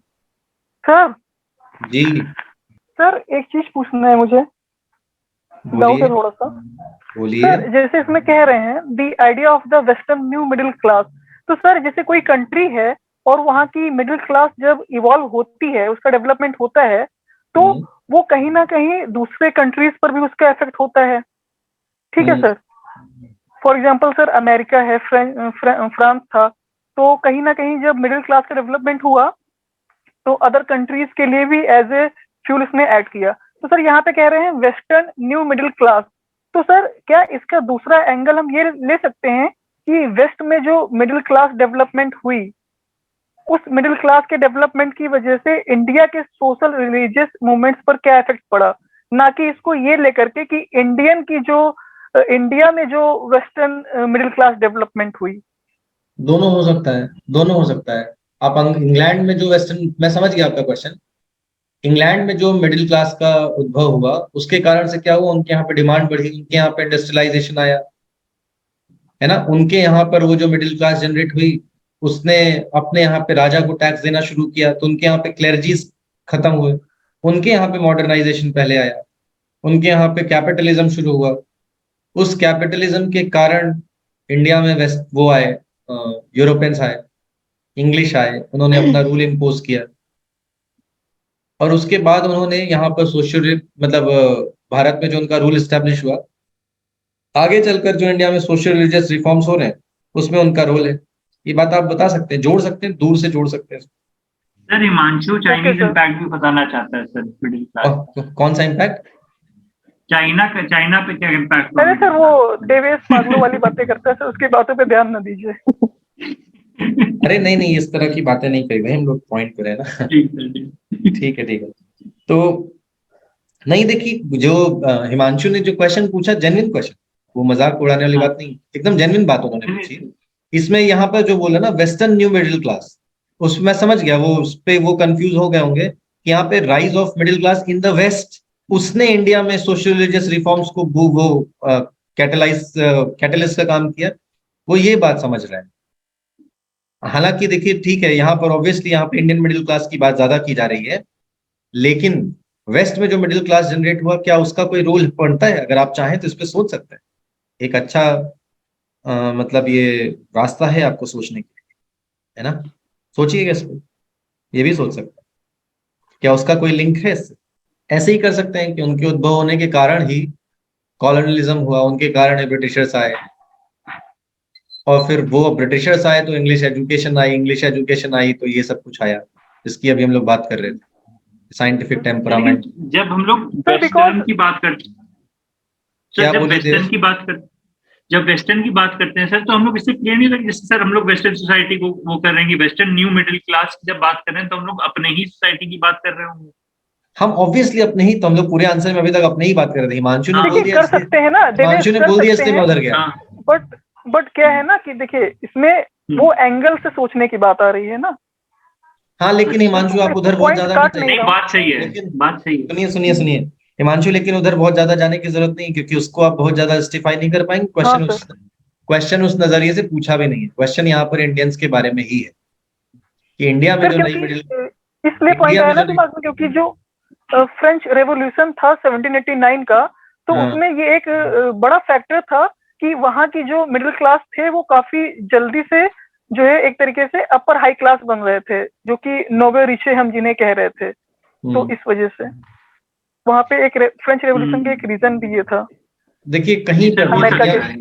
जी, सर एक चीज पूछना है मुझे, डाउट है थोड़ा सा। बोलिए। सर जैसे इसमें कह रहे हैं the idea of the western new middle class, तो सर जैसे कोई कंट्री है और वहाँ की मिडिल क्लास जब इवॉल्व होती है, उसका डेवलपमेंट होता है, तो वो कहीं ना कहीं दूसरे कंट्रीज पर भी उसका इफेक्ट होता है, ठीक है sir. For example sir America है, फ्रांस था, तो कहीं ना कहीं जब मिडिल क्लास का डेवलपमेंट हुआ तो अदर कंट्रीज के लिए भी एज ए फ्यूल इसने ऐड किया। तो सर यहाँ पे कह रहे हैं वेस्टर्न न्यू मिडिल क्लास, तो सर क्या इसका दूसरा एंगल हम ये ले सकते हैं कि वेस्ट में जो मिडिल क्लास डेवलपमेंट हुई, उस मिडिल क्लास के डेवलपमेंट की वजह से इंडिया के सोशल रिलीजियस मूवमेंट्स पर क्या इफेक्ट पड़ा, ना कि इसको ये लेकर के कि इंडिया में जो वेस्टर्न मिडिल क्लास डेवलपमेंट हुई। दोनों हो सकता है, दोनों हो सकता है। आप इंग्लैंड में जो वेस्टर्न, मैं समझ गया आपका क्वेश्चन। इंग्लैंड में जो मिडिल क्लास का उद्भव हुआ उसके कारण से क्या हुआ, उनके यहाँ पे डिमांड बढ़ी, उनके यहाँ पे इंडस्ट्रियलाइजेशन आया, है ना। उनके यहाँ पर वो जो मिडिल क्लास जनरेट हुई उसने अपने यहाँ पे राजा को टैक्स देना शुरू किया, तो उनके यहाँ पे क्लेरिजीज खत्म हुए, उनके यहाँ पे मॉडर्नाइजेशन पहले आया, उनके यहाँ पे कैपिटलिज्म शुरू हुआ। उस कैपिटलिज्म के कारण इंडिया में वेस्ट वो आए, यूरोपियंस आए, इंग्लिश आए, उन्होंने अपना रूल इम्पोज किया और उसके बाद उन्होंने यहाँ पर सोशल मतलब भारत में जो उनका रूल एस्टेब्लिश हुआ, आगे चलकर जो इंडिया में सोशल रिलीजियस रिफॉर्म्स हो रहे हैं उसमें उनका रोल है। ये बात आप बता सकते हैं, जोड़ सकते हैं, दूर से जोड़ सकते हैं। सर हिमांशु चाइनीज इम्पैक्ट भी बताना चाहता है सर मिडिल क्लास। कौन सा इम्पैक्ट? चाइना पे क्या इम्पैक्ट? अरे सर वो देवेश पागलों वाली बातें करता है सर, उसकी बातों पे ध्यान न दीजिए। अरे नहीं, इस तरह की बातें नहीं करी भाई, हम लोग पॉइंट पे है ना। ठीक है। तो नहीं, देखिए जो हिमांशु ने जो क्वेश्चन पूछा, जेन्युइन क्वेश्चन, वो मजाक उड़ाने वाली बात नहीं, एकदम जेन्युइन बात उन्होंने पूछी। इसमें यहाँ पर जो बोला ना वेस्टर्न न्यू मिडिल क्लास, उसमें मैं समझ गया, वो उस पे वो कंफ्यूज हो गए होंगे कि यहाँ पे rise of middle class in the west, उसने इंडिया में सोशल रिलीजियस रिफॉर्म्स को वो कैटलिस्ट का काम किया, वो ये बात समझ रहा है। हालांकि देखिए ठीक है, यहाँ पर ऑब्वियसली यहाँ पे इंडियन मिडिल क्लास की बात ज्यादा की जा रही है, लेकिन वेस्ट में जो मिडिल क्लास जनरेट हुआ, क्या उसका कोई रोल पड़ता है? अगर आप चाहें तो इस पे सोच सकते हैं। एक अच्छा मतलब ये रास्ता है आपको सोचने के लिए, है ना। सोचिएगा इस पे, ये भी सोच सकते हैं क्या उसका कोई लिंक है इससे। ऐसे ही कर सकते हैं कि उनके उद्भव होने के कारण ही कॉलोनियलिज्म हुआ, उनके कारण ही ब्रिटिशर्स आए, और फिर वो ब्रिटिशर्स आए तो इंग्लिश एजुकेशन आई तो ये सब कुछ आया, जिसकी अभी हम लोग बात कर रहे थे, साइंटिफिक टेम्परामेंट। जब हम लोग वेस्टर्न की बात करते हैं सर, जब वेस्टर्न की बात करते हैं सर, तो हम लोग इससे क्लियर नहीं लगता। जैसे सर हम लोग वेस्टर्न सोसाइटी को वो कर रहे हैं कि वेस्टर्न न्यू मिडिल क्लास की जब बात कर रहे हैं तो हम लोग अपने ही सोसाइटी की बात कर रहे होंगे। हम ऑब्वियसली अपने ही, तो हम लोग पूरे आंसर में अभी तक अपने ही बात कर रहे थे। हिमांशु ने बोल दिया, कर सकते हैं ना, हिमांशु ने बोल दिया, इसलिए मैं उधर गया। बट क्या है ना कि देखिए इसमें वो एंगल से सोचने की बात आ रही है ना। हाँ, लेकिन हिमांशु आप उधर बहुत ज्यादा बात सही है। सुनिए हिमांशु, लेकिन उधर बहुत ज्यादा जाने की जरूरत नहीं, क्योंकि उसको आप बहुत ज्यादा जस्टिफाई नहीं कर पाएंगे। क्वेश्चन उस नजरिए से पूछा भी नहीं है। क्वेश्चन यहाँ पर इंडियंस के बारे में ही है कि इंडिया में जो नई मिडिल, इसलिए पॉइंट आया ना दिमाग में, क्योंकि जो फ्रेंच रेवोल्यूशन था 1789 का, तो उसमें ये एक बड़ा फैक्टर था कि वहां की जो मिडिल क्लास थे वो काफी जल्दी से जो है एक तरीके से अपर हाई क्लास बन रहे थे, जो कि नोबे रिचे हम जिन्हें कह रहे थे। तो इस वजह से वहां पे एक फ्रेंच रेवोल्यूशन का एक रीजन भी ये था। देखिए कहीं पर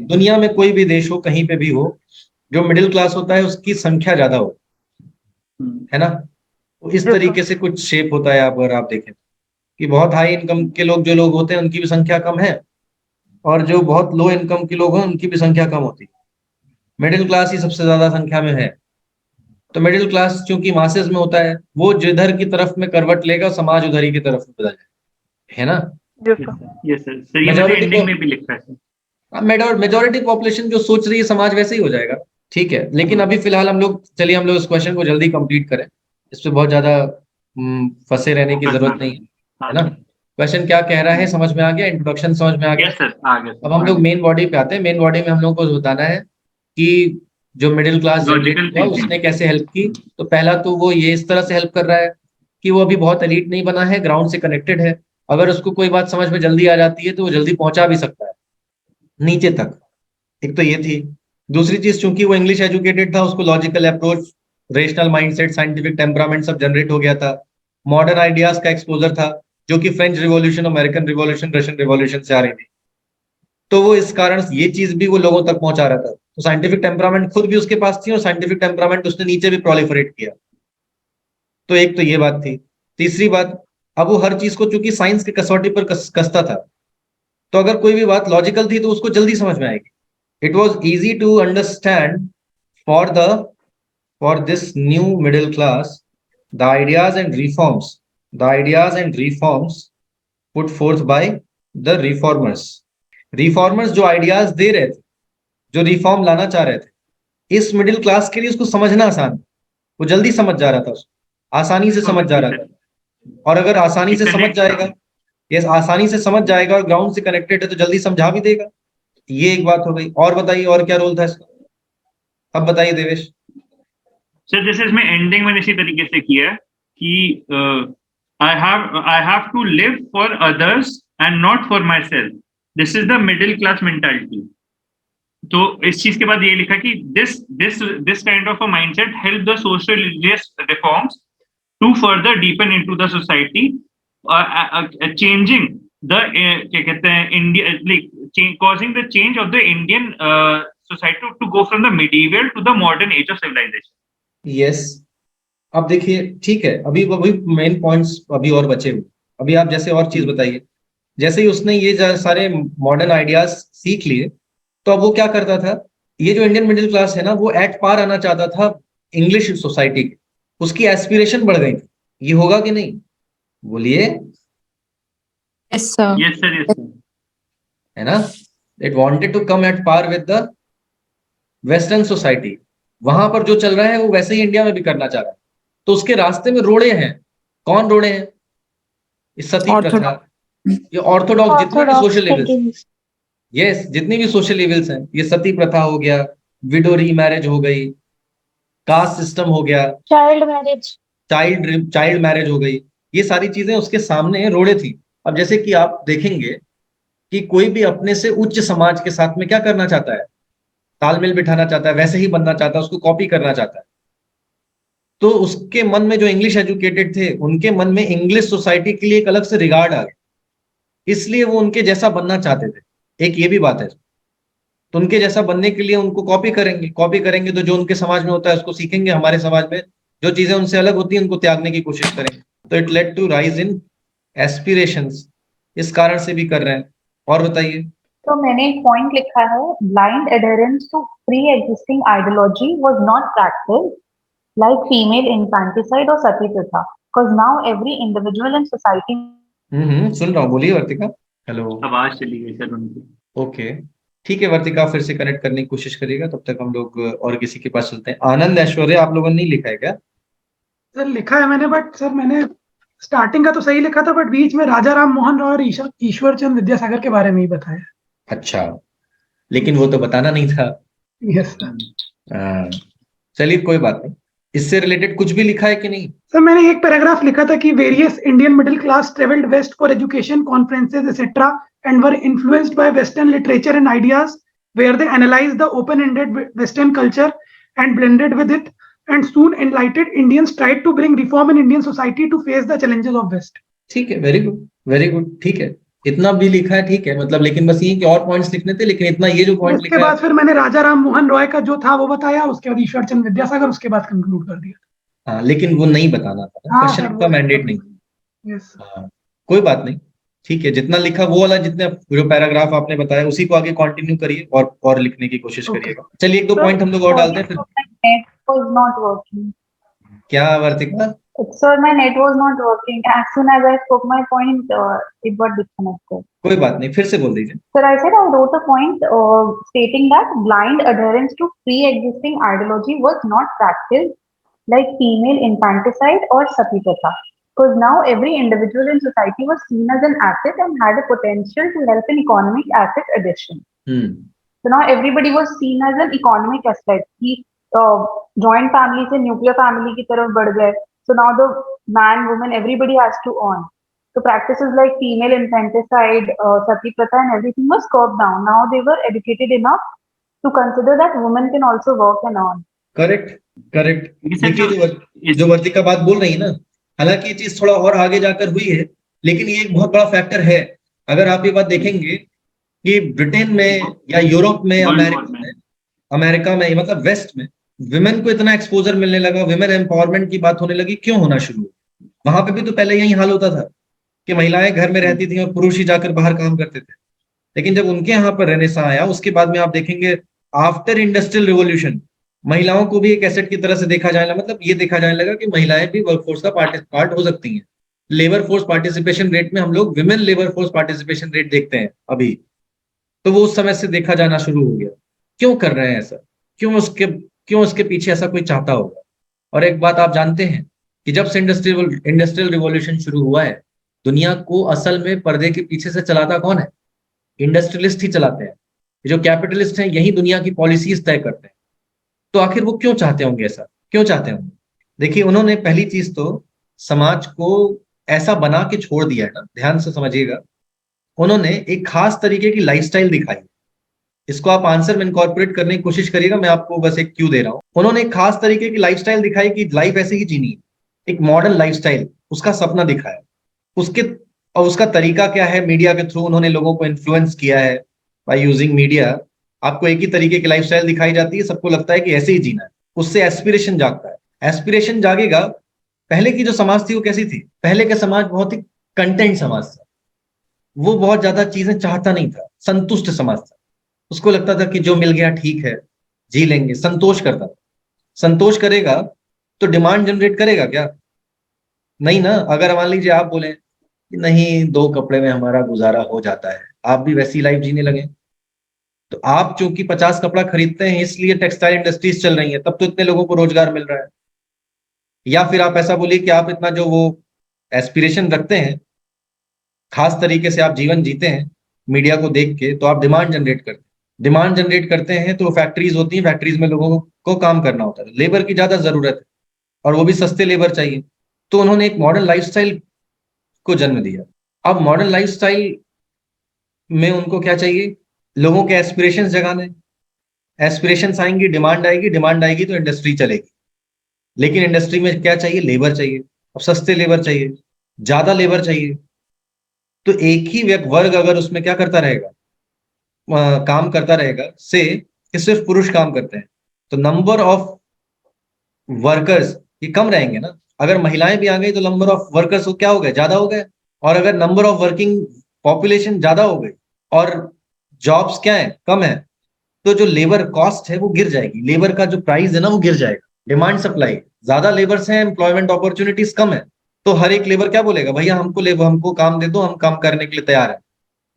दुनिया में कोई भी देश हो, कहीं पे भी हो, जो मिडिल क्लास होता है उसकी संख्या ज्यादा हो, है ना। तो इस तरीके से कुछ शेप होता है। अगर आप देखें कि बहुत हाई इनकम के लोग जो लोग होते हैं उनकी भी संख्या कम है, और जो बहुत लो इनकम के लोग हैं उनकी भी संख्या कम होती है। मिडिल क्लास ही सबसे ज्यादा संख्या में है। तो मिडिल क्लास चूंकि मासेस में होता है, वो जिधर की तरफ में करवट लेगा समाज उधर ही की तरफ में बदल जाए, है ना। मेजोरिटी पॉपुलेशन जो सोच रही है समाज वैसे ही हो जाएगा, ठीक है। लेकिन अभी फिलहाल हम लोग इस क्वेश्चन को जल्दी कंप्लीट करें, इस पे बहुत ज्यादा फंसे रहने की जरूरत नहीं है ना। क्वेश्चन क्या कह रहा है समझ में आ गया, इंट्रोडक्शन समझ में आ गया। अब हम लोग मेन बॉडी पे आते हैं। मेन बॉडी में हम लोग को बताना है कि जो मिडिल क्लास जनरेट हुआ उसने कैसे हेल्प की। तो पहला तो वो ये इस तरह से हेल्प कर रहा है कि वो अभी बहुत एलीट नहीं बना है, ग्राउंड से कनेक्टेड है, अगर उसको कोई बात समझ में जल्दी आ जाती है तो वो जल्दी पहुंचा भी सकता है नीचे तक। एक तो ये थी। दूसरी चीज, चूंकि वो इंग्लिश एजुकेटेड था, उसको logical approach, rational mindset, scientific temperament सब जनरेट हो गया था। मॉडर्न आइडियाज का एक्सपोजर था, जो कि French revolution, American revolution, Russian revolution से आ रही थी। तो वो इस कारण ये चीज भी वो लोगों तक पहुंचा रहा था। तो साइंटिफिक टेम्परामेंट खुद भी उसके पास थी और साइंटिफिक टेम्परामेंट उसने नीचे भी प्रोलिफरेट किया। तो एक तो ये बात थी। तीसरी बात, अब वो हर चीज को चूंकि साइंस के कसौटी पर कसता था, तो अगर कोई भी बात लॉजिकल थी तो उसको जल्दी समझ में आएगी। It was easy to understand for this new middle class the ideas and reforms put forth by the reformers जो आइडियाज दे रहे थे, जो रिफॉर्म लाना चाह रहे थे, इस मिडिल क्लास के लिए उसको समझना आसान, वो जल्दी समझ जा रहा था, उसको आसानी से समझ जा रहा था। और अगर आसानी से समझ जाएगा, ये आसानी से समझ जाएगा और ग्राउंड से कनेक्टेड है तो जल्दी समझा भी देगा। ये एक बात हो गई। और बताइए और क्या रोल था इसका, अब बताइए Devesh. Sir this is my ending मैंने इसी तरीके से किया है कि I have to live for others and not for myself, this is the middle class mentality. तो इस चीज के बाद ये लिखा कि this kind of a mindset help the social religious reforms to further deepen into the society, changing the क्या कहते हैं India, causing the change of the Indian society to go from the medieval to the modern age of civilization. Yes. अब देखिए, ठीक है, अभी main points अभी और बचे हुए। अभी आप जैसे और चीज बताइए। जैसे ही उसने ये सारे मॉडर्न आइडियाज सीख लिए, तो अब वो क्या करता था, ये जो इंडियन मिडिल क्लास है ना, वो एट पार आना चाहता था इंग्लिश सोसाइटी के। उसकी एस्पिरेशन बढ़ गई थी। ये होगा कि नहीं, बोलिए। Yes, sir. Yes sir, yes sir. है ना, it wanted to come at par with the western society. वहां पर जो चल रहा है वो वैसे ही इंडिया में भी करना चाह रहा है। तो उसके रास्ते में रोड़े हैं। कौन रोड़े हैं? इस सती प्रथा, ये ऑर्थोडॉक्स, जितने भी सोशल इविल्स, यस, जितनी भी सोशल इविल्स हैं, ये सती प्रथा हो गया, विडो री मैरिज हो गई, कास्ट सिस्टम हो गया, चाइल्ड मैरिज हो गई, ये सारी चीजें उसके सामने रोड़े थी। अब जैसे कि आप देखेंगे कि कोई भी अपने से उच्च समाज के साथ में क्या करना चाहता है, तालमेल बिठाना चाहता है, वैसे ही बनना चाहता है, उसको कॉपी करना चाहता है। तो उसके मन में जो इंग्लिश एजुकेटेड थे, उनके मन में इंग्लिश सोसाइटी के लिए एक अलग से रिगार्ड आ गया, इसलिए वो उनके जैसा बनना चाहते थे। एक ये भी बात है। तो उनके जैसा बनने के लिए उनको कॉपी करेंगे तो जो उनके समाज में होता है उसको सीखेंगे, हमारे समाज में जो चीजें उनसे अलग होती हैं उनको त्यागने की कोशिश करेंगे। तो it led to rise in aspirations, इस कारण से भी कर रहे हैं। और बताइए। तो मैंने एक पॉइंट लिखा है, blind adherence to pre existing ideology was not practised like female infanticide और सती प्रथा, because now every individual in society. सुन रहा हूँ, बोलिए वर्तिका। हेलो, आवाज चली गई सर उनकी। ओके, ठीक है वर्तिका, फिर से कनेक्ट करने की कोशिश करिएगा। तब तक हम लोग और किसी के पास चलते हैं। आनंद ऐश्वर्य, आप लोगों ने नहीं लिखा है क्या? सर लिखा है मैंने, बट सर मैंने स्टार्टिंग का तो सही लिखा था, बट बीच में राजा राम मोहन रॉय और ईश्वर चंद विद्यासागर के बारे में ही बताया। अच्छा, लेकिन वो तो बताना नहीं था। Yes sir. चलिए कोई बात नहीं। इससे रिलेटेड कुछ भी लिखा है कि नहीं? सर मैंने एक पैराग्राफ लिखा था कि various Indian middle class travelled west for education, conferences etcetera and were influenced by western literature and ideas where they analyse the open-ended western culture and blended with it, and soon enlightened Indians tried to bring reform in Indian society to face the challenges of West. ठीक है, very good, ठीक है, इतना भी लिखा है, ठीक है, मतलब लेकिन बस ये कि और पॉइंट्स लिखने थे, लेकिन इतना ये जो पॉइंट लिखा है। उसके बाद फिर मैंने राजा राम मोहन रॉय का जो था वो बताया, उसके बाद ईश्वर चंद विद्यासागर, उसके बाद कंक्लूड कर दिया। हाँ, लेकिन वो नहीं बताना था, क्वेश्चन का मैंडेट नहीं। यस, कोई बात नहीं, ठीक है, जितना लिखा वो वाला, जितने जो पैराग्राफ आपने बताया उसी को आगे कंटिन्यू करिए और लिखने की कोशिश करिएगा। चलिए एक दो पॉइंट हम लोग और डालते हैं फिर। Net was not working. क्या वर्तिका? Sir, my net was not working. As soon as I spoke my point, it got disconnected. कोई बात नहीं, फिर से बोल दीजिए। Sir, I said I wrote a point stating that blind adherence to pre-existing ideology was not practiced like female infanticide or sati pratha. Because now every individual in society was seen as an asset and had a potential to help in economic asset addition. So now everybody was seen as an economic asset. He joint family से nuclear family की तरफ बढ़ गए. So now the man, woman, everybody has to earn. So practices like female infanticide, sati pratha and everything was curbed down. Now they were educated enough to consider that women can also work and earn. Correct correct. ये sir देखिए जो वर्तिका बात बोल रही है ना, हालांकि ये चीज थोड़ा और आगे जाकर हुई है, लेकिन ये एक बहुत बड़ा फैक्टर है। अगर आप ये बात देखेंगे कि ब्रिटेन में या यूरोप में, अमेरिका में मतलब वेस्ट में विमेन को इतना एक्सपोजर मिलने लगा, विमेन एम्पावरमेंट की बात होने लगी, क्यों होना शुरू हुई? वहां पे भी तो पहले यही हाल होता था कि महिलाएं घर में रहती थी और पुरुष ही जाकर बाहर काम करते थे। लेकिन जब उनके यहाँ पर रेनेसां आया, उसके बाद में आप देखेंगे आफ्टर इंडस्ट्रियल रिवॉल्यूशन महिलाओं को भी एक एसेट की तरह से देखा जाने लगा। मतलब ये देखा जाने लगा कि महिलाएं भी वर्कफोर्स का पार्ट हो सकती हैं। लेबर फोर्स पार्टिसिपेशन रेट में हम लोग women labour force participation rate देखते हैं अभी, तो वो उस समय से देखा जाना शुरू हो गया। क्यों कर रहे हैं ऐसा? क्यों उसके पीछे ऐसा कोई चाहता होगा? और एक बात आप जानते हैं कि जब से इंडस्ट्रियल रिवॉल्यूशन शुरू हुआ है, दुनिया को असल में पर्दे के पीछे से चलाता कौन है? इंडस्ट्रियलिस्ट ही चलाते हैं। जो कैपिटलिस्ट हैं यही दुनिया की पॉलिसीज तय करते हैं। तो आखिर वो क्यों चाहते होंगे ऐसा? क्यों चाहते होंगे? देखिए, उन्होंने पहली चीज तो समाज को ऐसा बना के छोड़ दिया है ना, ध्यान से समझिएगा। उन्होंने एक खास तरीके की लाइफस्टाइल दिखाई। इसको आप आंसर में इनकॉर्पोरेट करने की कोशिश करिएगा, मैं आपको बस एक क्यू दे रहा हूं। उन्होंने एक खास तरीके की लाइफस्टाइल दिखाई कि लाइफ ऐसे ही जीनी है, एक मॉडर्न लाइफस्टाइल, उसका सपना दिखाया। उसका तरीका क्या है? मीडिया के थ्रू उन्होंने लोगों को इन्फ्लुएंस किया है बाय यूजिंग मीडिया। आपको एक ही तरीके की लाइफस्टाइल दिखाई जाती है, सबको लगता है कि ऐसे ही जीना है, उससे एस्पिरेशन जागता है। एस्पिरेशन जागेगा। पहले की जो समाज थी वो कैसी थी? पहले का समाज बहुत ही कंटेंट समाज था, वो बहुत ज्यादा चीजें चाहता नहीं था, संतुष्ट समाज था। उसको लगता था कि जो मिल गया ठीक है, जी लेंगे, संतोष करता था। संतोष करेगा तो डिमांड जनरेट करेगा क्या? नहीं ना। अगर मान लीजिए आप बोले कि नहीं 2 कपड़े में हमारा गुजारा हो जाता है, आप भी वैसी लाइफ जीने लगे, तो आप चूंकि 50 कपड़ा खरीदते हैं इसलिए टेक्सटाइल इंडस्ट्रीज चल रही है, तब तो इतने लोगों को रोजगार मिल रहा है। या फिर आप ऐसा बोलिए कि आप इतना जो वो एस्पिरेशन रखते हैं, खास तरीके से आप जीवन जीते हैं मीडिया को देख के, तो आप डिमांड जनरेट करते हैं। तो फैक्ट्रीज होती हैं, फैक्ट्रीज में लोगों को काम करना होता है, लेबर की ज्यादा जरूरत है और वो भी सस्ते लेबर चाहिए। तो उन्होंने एक मॉडर्न लाइफस्टाइल को जन्म दिया। अब मॉडर्न लाइफस्टाइल में उनको क्या चाहिए? लोगों के एस्पिरेशंस जगाने। एस्पिरेशंस आएंगी, डिमांड आएगी तो इंडस्ट्री चलेगी। लेकिन इंडस्ट्री में क्या चाहिए? लेबर चाहिए। अब सस्ते लेबर चाहिए, ज्यादा लेबर चाहिए। तो एक ही वर्ग अगर उसमें क्या करता रहेगा, काम करता रहेगा, से कि सिर्फ पुरुष काम करते हैं, तो नंबर ऑफ वर्कर्स ये कम रहेंगे ना। अगर महिलाएं भी आ गई तो नंबर ऑफ वर्कर्स क्या हो गए? ज्यादा हो गए। और अगर नंबर ऑफ वर्किंग पॉपुलेशन ज्यादा हो गई और जॉब्स क्या है? कम है, तो जो लेबर कॉस्ट है वो गिर जाएगी, लेबर का जो प्राइस है ना वो गिर जाएगा। डिमांड सप्लाई, ज्यादा लेबर्स हैं, एम्प्लॉयमेंट अपॉर्चुनिटीज कम है, तो हर एक लेबर क्या बोलेगा? भैया हमको काम दे दो, हम काम करने के लिए तैयार है,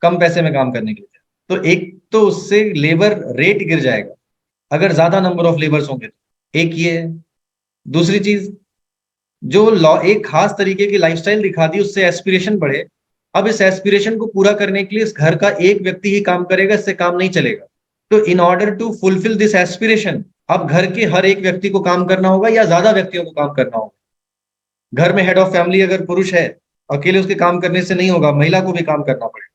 कम पैसे में काम करने के लिए। तो एक तो उससे लेबर रेट गिर जाएगा अगर ज्यादा नंबर ऑफ लेबर्स होंगे तो। एक ये है। दूसरी चीज, जो लॉ एक खास तरीके की लाइफस्टाइल दिखा दी, उससे एस्पिरेशन बढ़े। अब इस एस्पिरेशन को पूरा करने के लिए इस घर का एक व्यक्ति ही काम करेगा, इससे काम नहीं चलेगा। तो in order to fulfil this aspiration, अब घर के हर एक व्यक्ति को काम करना होगा या ज्यादा व्यक्तियों को काम करना होगा। घर में हेड ऑफ फैमिली अगर पुरुष है, अकेले उसके काम करने से नहीं होगा, महिला को भी काम करना पड़ेगा।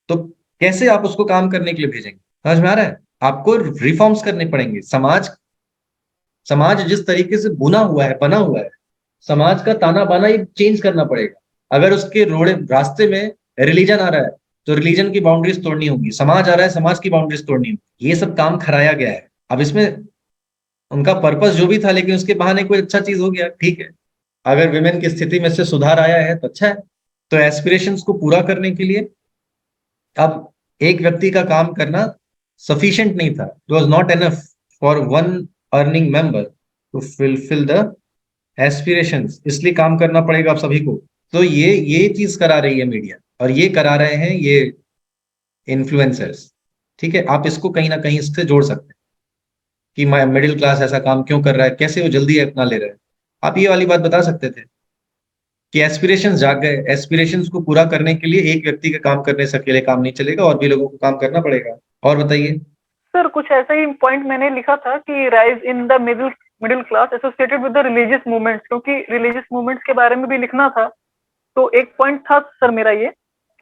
तो कैसे आप उसको काम करने के लिए भेजेंगे? समझ में आ रहा है? आपको रिफॉर्म्स करने पड़ेंगे। समाज जिस तरीके से बना हुआ है, समाज का ताना बाना ही चेंज करना पड़ेगा। अगर उसके रास्ते में रिलीजन आ रहा है तो रिलीजन की बाउंड्रीज तोड़नी होगी, समाज आ रहा है समाज की बाउंड्रीज तोड़नी होगी। ये सब काम कराया गया है। अब इसमें उनका पर्पस जो भी था, लेकिन उसके बहाने कोई अच्छा चीज हो गया, ठीक है। अगर विमेन की स्थिति में से सुधार आया है तो अच्छा है। तो एस्पिरेशंस को पूरा करने के लिए अब एक व्यक्ति का काम करना सफिशिएंट नहीं था। It was not enough for one earning member to fulfil the aspirations, इसलिए काम करना पड़ेगा आप सभी को। तो ये चीज करा रही है मीडिया, और ये करा रहे हैं ये इन्फ्लुएंसर्स, ठीक है। आप इसको कहीं ना कहीं इससे जोड़ सकते हैं कि मिडिल क्लास ऐसा काम क्यों कर रहा है, कैसे वो जल्दी अपना ले रहा है। आप ये वाली बात बता सकते थे कि एस्पिरेशंस जाग गए। एस्पिरेशंस को पूरा करने के लिए एक व्यक्ति के काम करने से अकेले काम नहीं चलेगा, और भी लोगों को काम करना पड़ेगा। और बताइए सर। कुछ ऐसा ही पॉइंट मैंने लिखा था कि rise in the middle class associated with the religious movements, क्योंकि रिलीजियस मूवमेंट्स के बारे में भी लिखना था। तो एक पॉइंट था सर मेरा ये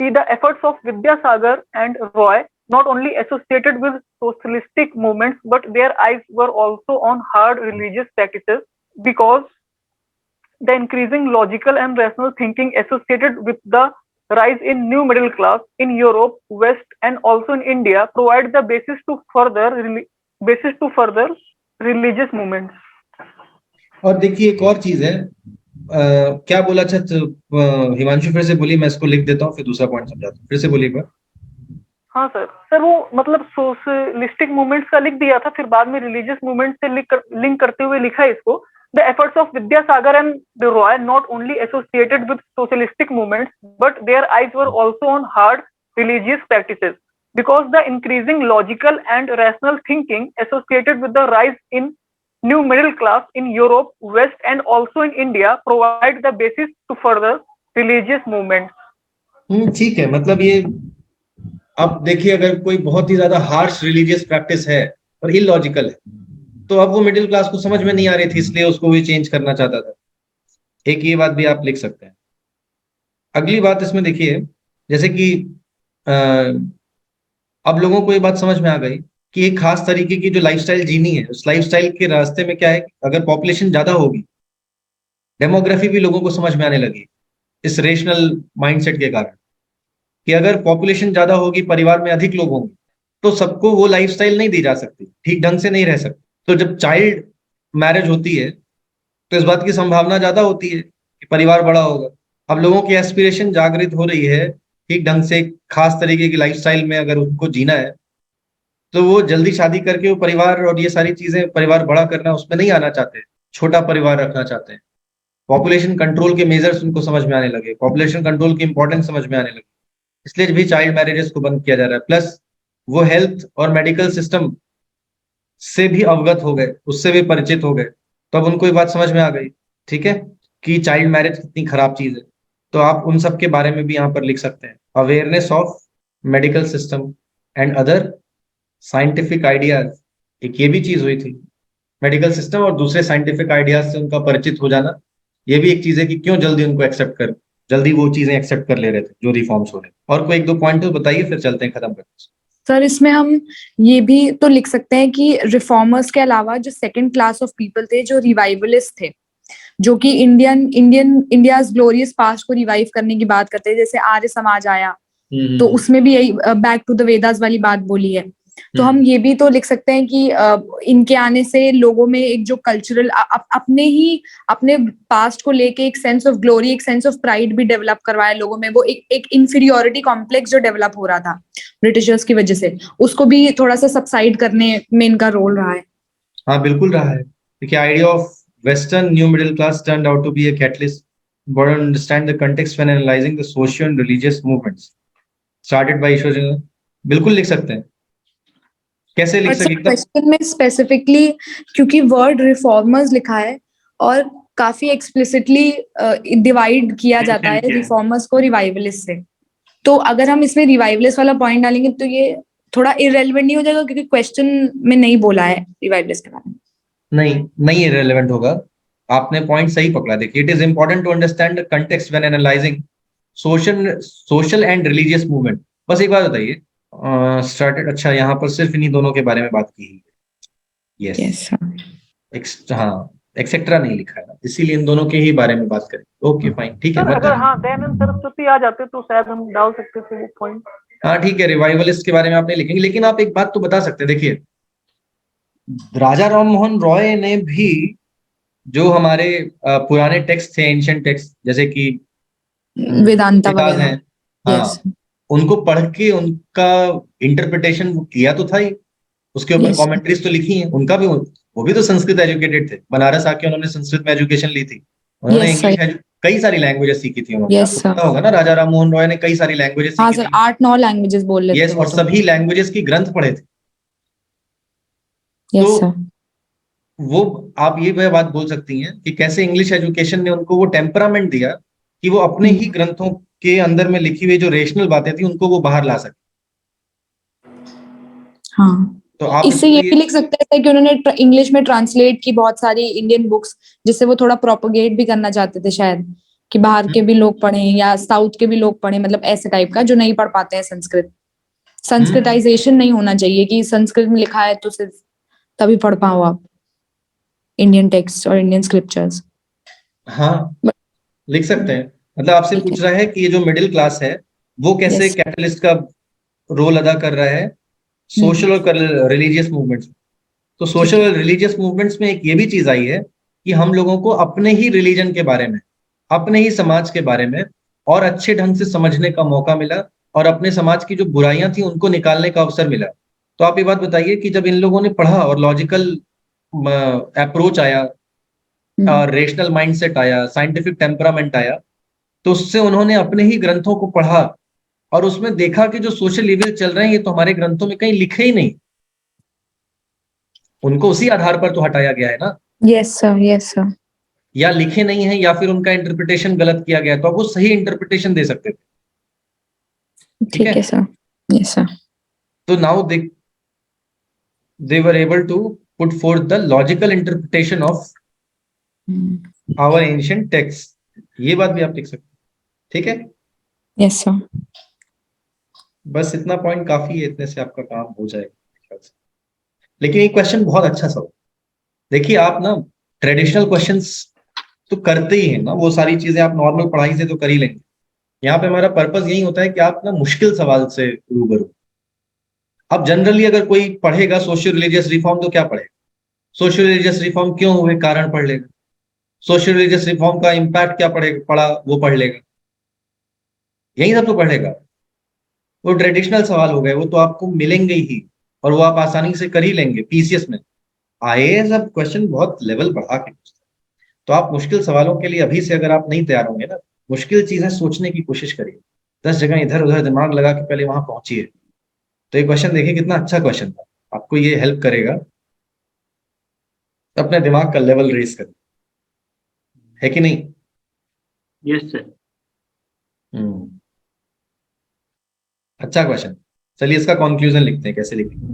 कि the efforts of Vidyasagar and Roy not only associated with socialistic movements, but their eyes were also on hard religious practices, because the increasing logical and rational thinking associated with the rise in new middle class in Europe, West, and also in India provide the basis to further religious movements. और देखिए एक और चीज है, क्या बोला? अच्छा हिमांशु फिर से बोलिए, मैं इसको लिख देता हूँ फिर दूसरा पॉइंट समझाता हूँ। फिर से बोलिए एक बार। हाँ सर वो मतलब सोशलिस्टिक मूवमेंट्स का लिख दिया था, फिर बाद में रिलीजियस मूवमेंट से लिंक करते हुए लिखा है इसको। The efforts of Vidyasagar and the Roy not only associated with socialistic movements, but their eyes were also on hard religious practices, because the increasing logical and rational thinking associated with the rise in new middle class in Europe, west, and also in India provide the basis to further religious movement. ठीक है, मतलब ये अब देखिए, अगर कोई बहुत ही ज्यादा हार्श रिलीजियस प्रैक्टिस है और इलॉजिकल है, तो अब वो मिडिल क्लास को समझ में नहीं आ रही थी, इसलिए उसको भी चेंज करना चाहता था। एक ये बात भी आप लिख सकते हैं। अगली बात इसमें देखिए, जैसे कि अब लोगों को ये बात समझ में आ गई कि एक खास तरीके की जो लाइफस्टाइल जीनी है, उस लाइफस्टाइल के रास्ते में क्या है, अगर पॉपुलेशन ज्यादा होगी, डेमोग्राफी भी लोगों को समझ में आने लगी इस रेशनल माइंडसेट के कारण, कि अगर पॉपुलेशन ज्यादा होगी, परिवार में अधिक लोग होंगे, तो सबको वो लाइफस्टाइल नहीं दी जा सकती, ठीक ढंग से नहीं रह सकती। तो जब चाइल्ड मैरिज होती है तो इस बात की संभावना ज्यादा होती है कि परिवार बड़ा होगा। अब लोगों की एस्पिरेशन जागृत हो रही है, ठीक ढंग से खास तरीके की लाइफस्टाइल में अगर उनको जीना है, तो वो जल्दी शादी करके वो परिवार और ये सारी चीजें, परिवार बड़ा करना, उसमें नहीं आना चाहते, छोटा परिवार रखना चाहते हैं। पॉपुलेशन कंट्रोल के मेजर्स उनको समझ में आने लगे, पॉपुलेशन कंट्रोल की इंपॉर्टेंस समझ में आने लगी, इसलिए भी चाइल्ड मैरिजेस को बंद किया जा रहा है। प्लस वो हेल्थ और मेडिकल सिस्टम से भी अवगत हो गए, उससे भी परिचित हो गए, तो अब उनको ये बात समझ में आ गई, ठीक है, कि चाइल्ड मैरिज कितनी खराब चीज है। तो आप उन सब के बारे में भी यहाँ पर लिख सकते हैं। Awareness of medical system and other scientific ideas, एक ये भी चीज हुई थी, मेडिकल सिस्टम और दूसरे साइंटिफिक आइडियाज से उनका परिचित हो जाना, ये भी एक चीज है कि क्यों जल्दी उनको जल्दी वो चीजें एक्सेप्ट कर ले रहे थे जो रिफॉर्म्स हो रहे थे। और कोई एक दो पॉइंट तो बताइए, फिर चलते हैं खत्म करते हैं। सर इसमें हम ये भी तो लिख सकते हैं कि रिफॉर्मर्स के अलावा जो सेकंड क्लास ऑफ पीपल थे, जो रिवाइवलिस्ट थे, जो कि इंडियाज ग्लोरियस पास्ट को रिवाइव करने की बात करते हैं, जैसे आर्य समाज आया, तो उसमें भी यही बैक टू द वेदास वाली बात बोली है। तो हम ये भी तो लिख सकते हैं कि इनके आने से लोगों में एक जो कल्चरल अपने पास्ट को लेके एक सेंस ऑफ ग्लोरी, एक सेंस ऑफ प्राइड भी डेवलप करवाया लोगों में। वो एक इंफीरियोरिटी कॉम्प्लेक्स जो डेवलप हो रहा था ब्रिटिशर्स की वजह से, उसको भी थोड़ा सा सबसाइड करने में इनका रोल रहा है। हाँ बिल्कुल रहा है। देखिए, idea of western new middle class turned out to be a catalyst for understand the context when analyzing the social and religious movements started by ईश्वर। बिल्कुल लिख सकते हैं। कैसे लिख सकते हैं? क्वेश्चन में स्पेसिफिकली क्योंकि वर्ड रिफॉर्मर्स लिखा है और काफी एक्सप्लिसिटली डिवाइड किया जाता है रिफॉर्मर्स को रिवाइवलिस्ट से, तो अगर हम इसमें रिवाइवलिस्ट वाला पॉइंट डालेंगे तो ये थोड़ा इररेलेवेंट नहीं हो जाएगा, क्योंकि क्वेश्चन में नहीं बोला है रिवाइवलिस्ट के बारे में। नहीं इररेलेवेंट होगा, आपने पॉइंट सही पकड़ा। देखिए, it is important to understand the context when analysing social and religious movement. बस एक बात बताइए, स्टार्टेड, अच्छा यहाँ पर सिर्फ इन्हीं दोनों के बारे में बात की है। यस, हाँ, एक्सेट्रा नहीं लिखा है, इसीलिए इन दोनों के ही बारे में बात करें। ओके फाइन, ठीक है। अगर हाँ दयानंद सरस्वती आ जाते तो शायद हम डाल सकते थे वो पॉइंट। हाँ ठीक है, रिवाइवलिस्ट के बारे में आप नहीं लिखेंगे, लेकिन आप एक बात तो बता सकते हैं। देखिए, राजा राम मोहन रॉय ने भी जो हमारे पुराने टेक्स्ट थे, एंशिएंट टेक्स्ट, जैसे कि वेदांता वगैरह हैं, हाँ, उनको पढ़ के उनका इंटरप्रिटेशन किया तो था ही, उसके ऊपर कमेंट्रीज तो लिखी हैं। उनका भी, वो भी तो संस्कृत एजुकेटेड थे, बनारस आके उन्होंने संस्कृत में एजुकेशन ली थी, उन्होंने इंग्लिश कई सारी लैंग्वेजेस सीखी थी उन्होंने। पता होगा ना, राजा राम मोहन रॉय ने कई सारी लैंग्वेजेस सीखी। हाँ सर, 8-9 लैंग्वेजेस बोल लेते थे। और सभी लैंग्वेजेस की ग्रंथ पढ़े थे। तो वो आप ये बात बोल सकती हैं कि कैसे इंग्लिश एजुकेशन ने उनको वो टेम्परामेंट दिया कि वो अपने ही ग्रंथों के अंदर में लिखी हुई जो रेशनल बातें थी उनको वो बाहर ला सके। हाँ, तो आप इससे इसको ये भी लिख सकते हैं कि उन्होंने इंग्लिश में ट्रांसलेट की बहुत सारी इंडियन बुक्स, जिससे वो थोड़ा प्रोपोगेट भी करना चाहते थे शायद, कि बाहर के भी लोग पढ़ें या साउथ के भी लोग पढ़ें, मतलब ऐसे टाइप का, जो नहीं पढ़ पाते हैं संस्कृत। संस्कृताइजेशन नहीं होना चाहिए कि संस्कृत में लिखा है तो सिर्फ तभी पढ़ पाओ आप इंडियन टेक्स्ट और इंडियन स्क्रिप्चर्स। हाँ, लिख सकते हैं। मतलब आपसे ठीक है। पूछ रहा है कि ये जो मिडिल क्लास है वो कैसे Yes. कैटलिस्ट का रोल अदा कर रहा है सोशल और रिलीजियस मूवमेंट्स। तो सोशल और रिलीजियस मूवमेंट्स में एक ये भी चीज आई है कि हम लोगों को अपने ही रिलीजन के बारे में, अपने ही समाज के बारे में और अच्छे ढंग से समझने का मौका मिला, और अपने समाज की जो बुराइयां थी उनको निकालने का अवसर मिला। तो आप ये बात बताइए कि जब इन लोगों ने पढ़ा और लॉजिकल अप्रोच आया और रेशनल माइंडसेट आया, साइंटिफिक टेम्परामेंट आया, तो उससे उन्होंने अपने ही ग्रंथों को पढ़ा और उसमें देखा कि जो सोशल इविल चल रहे हैं ये तो हमारे ग्रंथों में कहीं लिखे ही नहीं। उनको उसी आधार पर तो हटाया गया है ना। Yes sir, yes sir. या लिखे नहीं है या फिर उनका इंटरप्रिटेशन गलत किया गया, तो अब वो सही इंटरप्रिटेशन दे सकते थे। ठीक है सर, यस सर। तो now they were able to put forth the logical interpretation of our ancient texts। ये बात भी आप लिख सकते हैं, ठीक है। Yes sir. बस इतना पॉइंट काफी है, इतने से आपका काम हो जाएगा। लेकिन ये क्वेश्चन बहुत अच्छा सवाल। देखिए आप ना ट्रेडिशनल क्वेश्चंस तो करते ही हैं ना, वो सारी चीजें आप नॉर्मल पढ़ाई से तो कर ही लेंगे। यहाँ पे हमारा पर्पस यही होता है कि आप ना मुश्किल सवाल से रूबरू। अब जनरली अगर कोई पढ़ेगा सोशियो रिलीजियस रिफॉर्म तो क्या पढ़ेगा? सोशियो रिलीजियस रिफॉर्म क्यों हुए कारण पढ़ लेगा, सोशियो रिलीजियस रिफॉर्म का इम्पैक्ट क्या पड़ा वो पढ़ लेगा, यही सब तो पढ़ेगा। वो ट्रेडिशनल सवाल हो गए, वो तो आपको मिलेंगे ही और वो आप आसानी से कर ही लेंगे। पीसीएस में आईएएस अब क्वेश्चन बहुत लेवल बढ़ा के पूछता है, तो आप मुश्किल सवालों के लिए अभी से अगर आप नहीं तैयार होंगे ना, मुश्किल चीजें सोचने की कोशिश करिए, 10 जगह इधर उधर दिमाग लगा के पहले वहां पहुंचिए। तो ये क्वेश्चन देखिए कितना अच्छा क्वेश्चन था, आपको ये हेल्प करेगा अपने दिमाग का लेवल रेस कर, है कि नहीं? Yes sir. अच्छा क्वेश्चन। चलिए इसका कंक्लूजन लिखते हैं, कैसे लिखेंगे?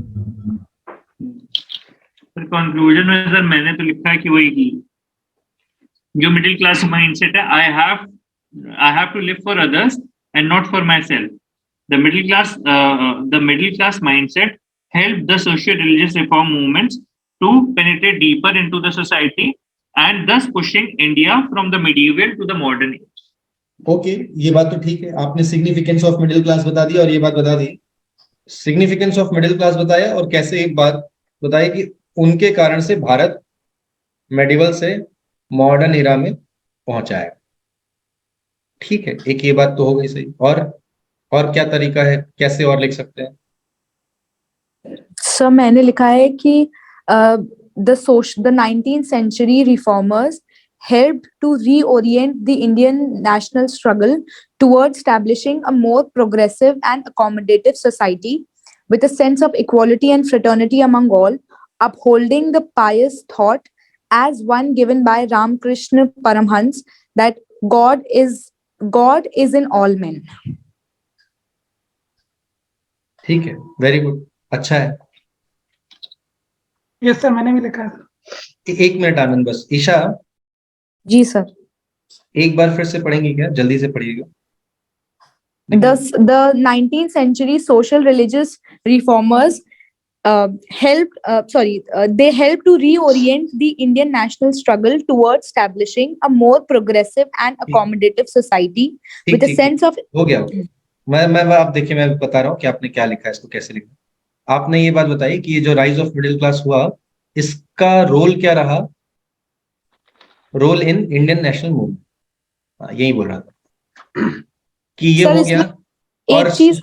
कंक्लूजन में सर मैंने तो लिखा है कि वही की जो मिडिल क्लास माइंडसेट है, I have to live for others and not for myself. The middle class mindset helped the socio-religious reform movements to penetrate deeper into the society and thus pushing India from the medieval to the modern age. Okay, ये बात तो ठीक है। आपने significance of middle class बता दी और ये बात बता दी, सिग्निफिकेंस ऑफ मिडिल क्लास बताया, और कैसे एक बात बताई कि उनके कारण से भारत मेडिवल से मॉडर्न इरा में पहुंचा है। ठीक है, एक ये बात तो हो गई सही। और क्या तरीका है, कैसे और लिख सकते हैं? सर मैंने लिखा है कि the 19th century reformers helped to reorient the Indian national struggle towards establishing a more progressive and accommodative society with a sense of equality and fraternity among all, upholding the pious thought as one given by Ramakrishna Paramhans that God is in all men. ठीक है, very good, अच्छा है। Yes sir, मैंने भी लिखा है। एक minute आनंद, बस ईशा जी सर। एक बार फिर से पढ़ेंगे क्या? जल्दी से पढ़िएगा। The 19th century social religious reformers they helped to reorient the Indian national struggle towards establishing a more progressive and accommodative society with a sense of हो गया। मैं आप देखिए, मैं बता रहा हूँ कि आपने क्या लिखा है, इसको कैसे लिखा। आपने ये बात बताई कि ये जो राइज ऑफ मिडिल क्लास हुआ, इसका रोल क्या रहा? Role in Indian national movement, यही बोल रहा था कि ये हो गया। एक चीज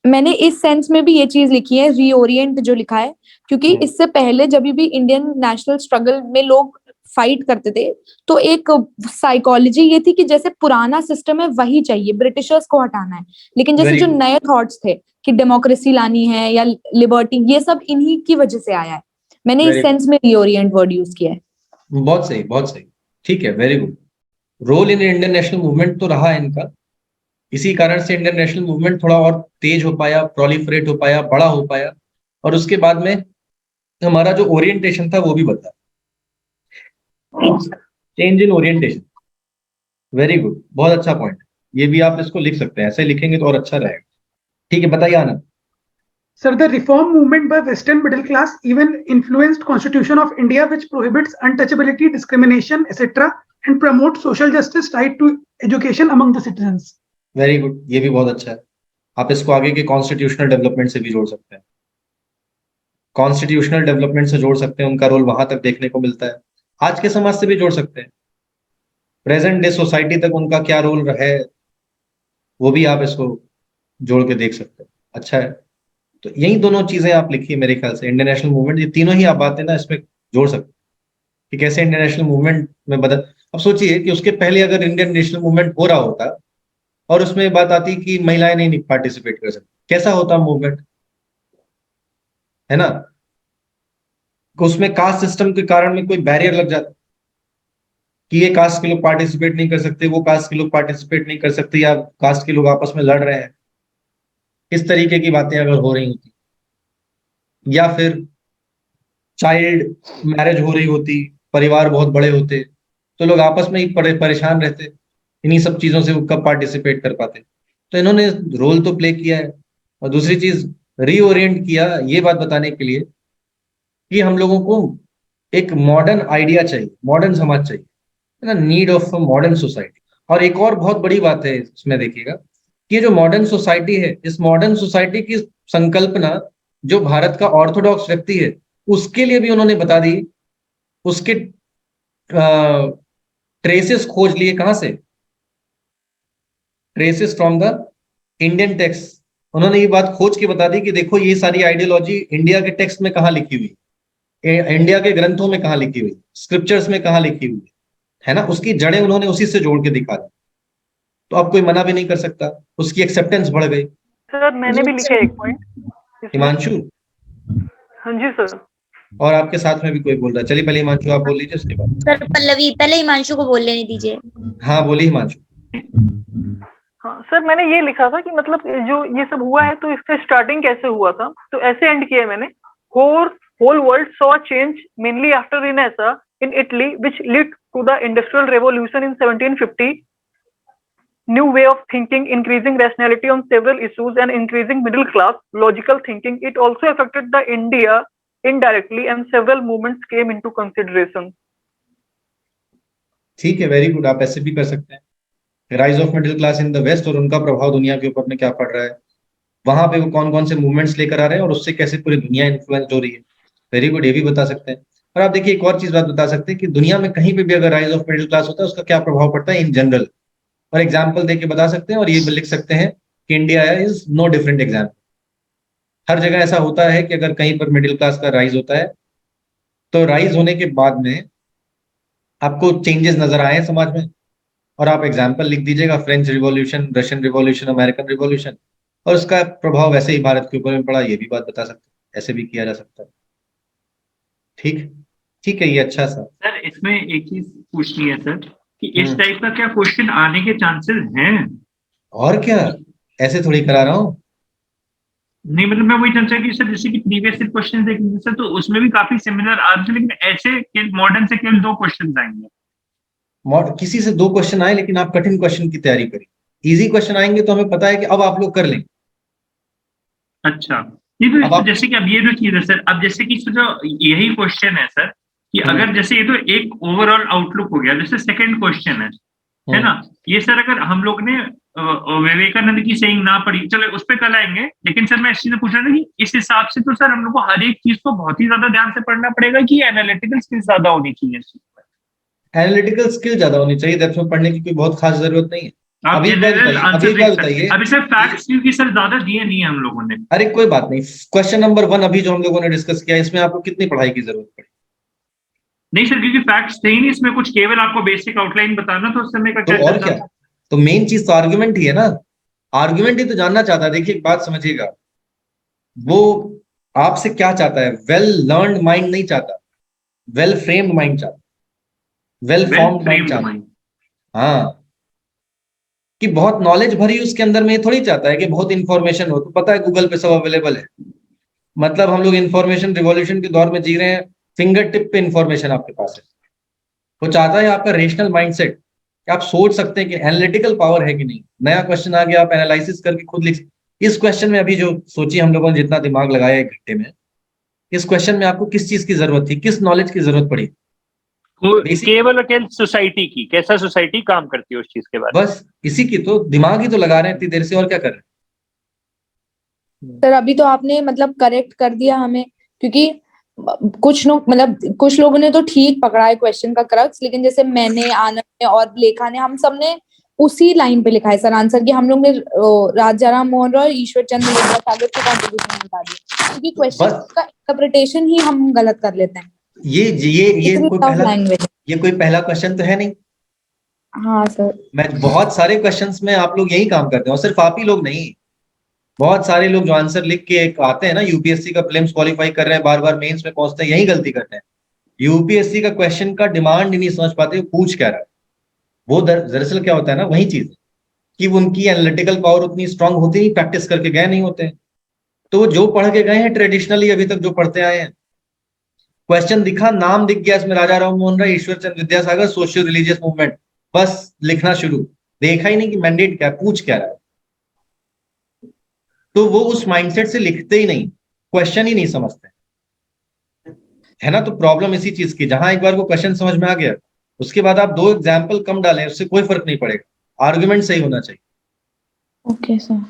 मैंने इस सेंस में भी ये चीज लिखी है, रीओरिएंट जो लिखा है, क्योंकि इससे पहले जब भी इंडियन नेशनल स्ट्रगल में लोग फाइट करते थे तो एक साइकोलॉजी ये थी कि जैसे पुराना सिस्टम है वही चाहिए, ब्रिटिशर्स को हटाना है। लेकिन जैसे जो नए थॉट्स थे कि डेमोक्रेसी लानी है या लिबर्टी, ये सब इन्हीं की वजह से आया है। मैंने इस सेंस में रीओरिएंट वर्ड यूज किया है। बहुत सही, बहुत सही, ठीक है, very good. Role in Indian national movement तो रहा इनका, इसी कारण से इंडियन नेशनल मूवमेंट थोड़ा और तेज हो पाया, प्रोलिफरेट हो पाया, बड़ा हो पाया, और उसके बाद में हमारा जो ओरिएंटेशन था वो भी बदला, change in orientation. Very good, बहुत अच्छा पॉइंट। ये भी आप इसको लिख सकते हैं, ऐसे लिखेंगे तो और अच्छा रहेगा। ठीक है, बताइए आनंद। Sir, the reform movement by Western middle class even influenced Constitution of India, which prohibits untouchability, discrimination, etc., and promotes social justice right to education among the citizens. Very good, ये भी बहुत अच्छा है। आप इसको आगे के कॉन्स्टिट्यूशनल डेवलपमेंट से भी जोड़ सकते हैं, कॉन्स्टिट्यूशनल डेवलपमेंट से जोड़ सकते हैं, उनका रोल वहां तक देखने को मिलता है। आज के समाज से भी जोड़ सकते हैं, प्रेजेंट डे सोसाइटी तक उनका क्या रोल है वो भी आप इसको जोड़ के देख सकते हैं। अच्छा है, तो यही दोनों चीजें आप लिखिए मेरे ख्याल से, इंडियन नेशनल मूवमेंट, ये तीनों ही आप बातें ना इसमें जोड़ सकते हैं कि कैसे इंडियन नेशनल मूवमेंट में बदल। अब सोचिए कि उसके पहले अगर इंडियन नेशनल मूवमेंट हो रहा होता और उसमें बात आती कि महिलाएं नहीं पार्टिसिपेट कर सकती, कैसा होता मूवमेंट, है ना? उसमें कास्ट सिस्टम के कारण में कोई बैरियर लग जाता कि ये कास्ट के लोग पार्टिसिपेट नहीं कर सकते, वो कास्ट के लोग पार्टिसिपेट नहीं कर सकते, या कास्ट के लोग आपस में लड़ रहे हैं, इस तरीके की बातें अगर हो रही होती, या फिर चाइल्ड मैरिज हो रही होती, परिवार बहुत बड़े होते, तो लोग आपस में ही परेशान रहते, इन्हीं सब चीजों से वो कब पार्टिसिपेट कर पाते। तो इन्होंने रोल तो प्ले किया है। और दूसरी चीज, रीओरिएंट किया, ये बात बताने के लिए कि हम लोगों को एक मॉडर्न आइडिया चाहिए, मॉडर्न समाज चाहिए, है ना, नीड ऑफ मॉडर्न सोसाइटी। और एक और बहुत बड़ी बात है इसमें, देखिएगा कि ये जो मॉडर्न सोसाइटी है, इस मॉडर्न सोसाइटी की संकल्पना जो भारत का ऑर्थोडॉक्स व्यक्ति है उसके लिए भी उन्होंने बता दी, उसके ट्रेसेस खोज लिए। कहां से? Traces from the Indian text. उन्होंने ये बात खोज के बता दी कि देखो ये सारी आइडियोलॉजी इंडिया के टेक्स्ट में कहाँ लिखी हुई, इंडिया के ग्रंथों में कहाँ लिखी हुई, स्क्रिप्चर्स में कहाँ लिखी हुई है ना, उसकी जड़ें उन्होंने उसी से जोड़ के दिखा दी। तो अब कोई मना भी नहीं कर सकता, उसकी एक्सेप्टेंस बढ़ गई। सर मैंने भी लिखा एक पॉइंट। हिमांशु? हाँ जी सर। और आपके साथ में भी कोई बोल रहा है, चलिए पहले हिमांशु आप बोल लीजिए, उसके बाद सर पल्लवी, पहले हिमांशु को बोल लेने दीजिए। हाँ बोलिए हिमांशु। हाँ सर, मैंने ये लिखा था कि मतलब जो ये सब हुआ है तो इसका स्टार्टिंग कैसे हुआ था, तो ऐसे एंड किया है मैंने। whole world saw a change mainly after Renaissance in Italy, which led to the Industrial Revolution in 1750. New way of thinking, increasing rationality on several issues, and increasing middle class logical thinking. It also affected the India indirectly, and several movements came into consideration. ठीक है, very good, आप ऐसे भी कर सकते हैं। Rise of middle class in the west और उनका प्रभाव दुनिया के ऊपर में क्या पड़ रहा है, वहां पे वो कौन कौन से मूवमेंट्स लेकर आ रहे हैं और उससे कैसे पूरी दुनिया इन्फ्लुएंस हो रही है। वेरी गुड, ये भी बता सकते हैं। और आप देखिए एक और चीज बात बता सकते हैं कि दुनिया में कहीं पे भी अगर राइज ऑफ मिडिल क्लास होता है उसका क्या प्रभाव पड़ता है इन जनरल, और एग्जाम्पल देके बता सकते हैं। और ये लिख सकते हैं कि India is no different example. हर जगह ऐसा होता है कि अगर कहीं पर मिडिल क्लास का राइज होता है तो राइज होने के बाद में आपको चेंजेस नजर आए समाज में, और आप एग्जाम्पल लिख दीजिएगा, French revolution, Russian revolution, American revolution, और उसका प्रभाव वैसे ही भारत के ऊपर में पड़ा, ये भी बात बता सकते हैं। ऐसे भी किया जा सकता है। ठीक है, ये अच्छा सा। सर इसमें एक चीज पूछनी है सर कि इस टाइप का क्या क्वेश्चन आने के चांसेस हैं? और क्या, ऐसे थोड़ी करा रहा हूँ। नहीं मतलब मैं वही जानता कि सर जैसे कि प्रीवियस क्वेश्चन देखेंगे सर तो उसमें भी काफी सिमिलर आंसर, लेकिन ऐसे मॉडर्न से केवल 2 क्वेश्चन आएंगे। किसी से 2 क्वेश्चन आए, लेकिन आप कठिन क्वेश्चन की तैयारी करिए। इजी क्वेश्चन आएंगे तो हमें पता है कि अब आप लोग कर लेंगे। अच्छा, ये तो जैसे कि अब ये जो चीज है सर, अब जैसे कि जो यही क्वेश्चन है सर कि अगर जैसे ये तो एक ओवरऑल आउटलुक हो गया, जैसे सेकंड क्वेश्चन है ना, ये सर अगर हम लोग ने विवेकानंद की सेइंग ना पढ़ी, चलो उस पर कल आएंगे, लेकिन सर मैं इस चीज से पूछ रहा था कि इस हिसाब से तो सर हम लोग को हर एक चीज को बहुत ही ज्यादा ध्यान से पढ़ना पड़ेगा कि एनालिटिकल स्किल ज्यादा होनी चाहिए। एनालिटिकल स्किल ज्यादा होनी चाहिए, डेप्थ में पढ़ने की कोई बहुत खास जरूरत नहीं है। अभी बताइए, अभी सर फैक्ट्स क्योंकि सर ज्यादा दिए नहीं है हम लोगों ने। अरे कोई बात नहीं, क्वेश्चन नंबर 1 अभी जो हम लोगों ने डिस्कस किया, इसमें आपको कितनी पढ़ाई की जरूरत पड़ी? नहीं सर, क्योंकि फैक्ट्स थे ही नहीं इसमें कुछ, केवल आपको बेसिक आउटलाइन बताना, तो उस समय का तो और क्या, तो मेन चीज तो आर्गुमेंट ही है ना, आर्गुमेंट ही तो जानना चाहता है। देखिए बात समझिएगा, वो आपसे क्या चाहता है, वेल लर्न्ड माइंड नहीं चाहता, वेल फ्रेम्ड माइंड चाहता, वेल फॉर्म्ड माइंड चाहता। हाँ, कि बहुत नॉलेज भरी उसके अंदर में, थोड़ी चाहता है कि बहुत इंफॉर्मेशन हो। तो पता है गूगल पे सब अवेलेबल है, मतलब हम लोग इंफॉर्मेशन रिवॉल्यूशन के दौर में जी रहे हैं, फिंगर टिप पे इंफॉर्मेशन आपके पास है। वो चाहता है आपका रेशनल माइंडसेट, कि आप सोच सकते हैं कि एनालिटिकल पावर है कि नहीं। नया क्वेश्चन आ गया, आप एनालिसिस करके खुद लिख। इस क्वेश्चन में अभी जो सोचिए हम लोगों ने जितना दिमाग लगाया 1 घंटे में, इस क्वेश्चन में आपको किस चीज की जरूरत थी, किस नॉलेज की जरूरत पड़ी? केवल और केवल सोसाइटी की, कैसा सोसाइटी काम करती है उस चीज के बारे में। बस इसी की तो दिमाग ही तो लगा रहे हैं इतनी देर से, और क्या कर रहे हैं? सर अभी तो आपने मतलब करेक्ट कर दिया हमें, क्योंकि कुछ लोग मतलब कुछ लोगों ने तो ठीक पकड़ा है क्वेश्चन का क्रक्स, लेकिन जैसे मैंने, आनंद ने और लेखा ने, हम सब ने उसी लाइन पे लिखा है सर आंसर, कि हम लोग ने राजा राम मोहन रॉय, ईश्वर चंद्र विद्यासागर के कॉन्ट्रीब्यूशन बता दिया, क्योंकि क्वेश्चन का इंटरप्रिटेशन ही हम गलत कर लेते हैं। ये कोई पहला क्वेश्चन तो है नहीं। हाँ सर, मैं बहुत सारे क्वेश्चंस में आप लोग यही काम करते हैं, और सिर्फ आप ही लोग नहीं, बहुत सारे लोग जो आंसर लिख के आते हैं ना, यूपीएससी का प्रीलिम्स क्वालिफाई कर रहे हैं, बार बार मेंस में पहुंचते हैं, यही गलती करते हैं। यूपीएससी का क्वेश्चन का डिमांड ही नहीं समझ पाते, पूछ क्या रहा है। वो दरअसल क्या होता है ना, वही चीज कि उनकी एनालिटिकल पावर उतनी स्ट्रांग होती नहीं, प्रैक्टिस करके गए नहीं होते। तो जो पढ़ के गए हैं ट्रेडिशनली, अभी तक जो पढ़ते आए हैं, क्वेश्चन दिखा, नाम दिख गया इसमें, राजा राम मोहन राय, ईश्वर Chandra Vidyasagar, social religious movement, बस लिखना शुरू। देखा ही नहीं कि मैंडेट क्या, पूछ क्या रहा है। तो वो उस माइंडसेट से लिखते ही नहीं, क्वेश्चन ही नहीं समझते, है ना। तो प्रॉब्लम इसी चीज की, जहां एक बार वो क्वेश्चन समझ में आ गया, उसके बाद आप 2 एग्जाम्पल कम डालें, उससे कोई फर्क नहीं पड़ेगा, आर्गुमेंट सही होना चाहिए। Okay sir.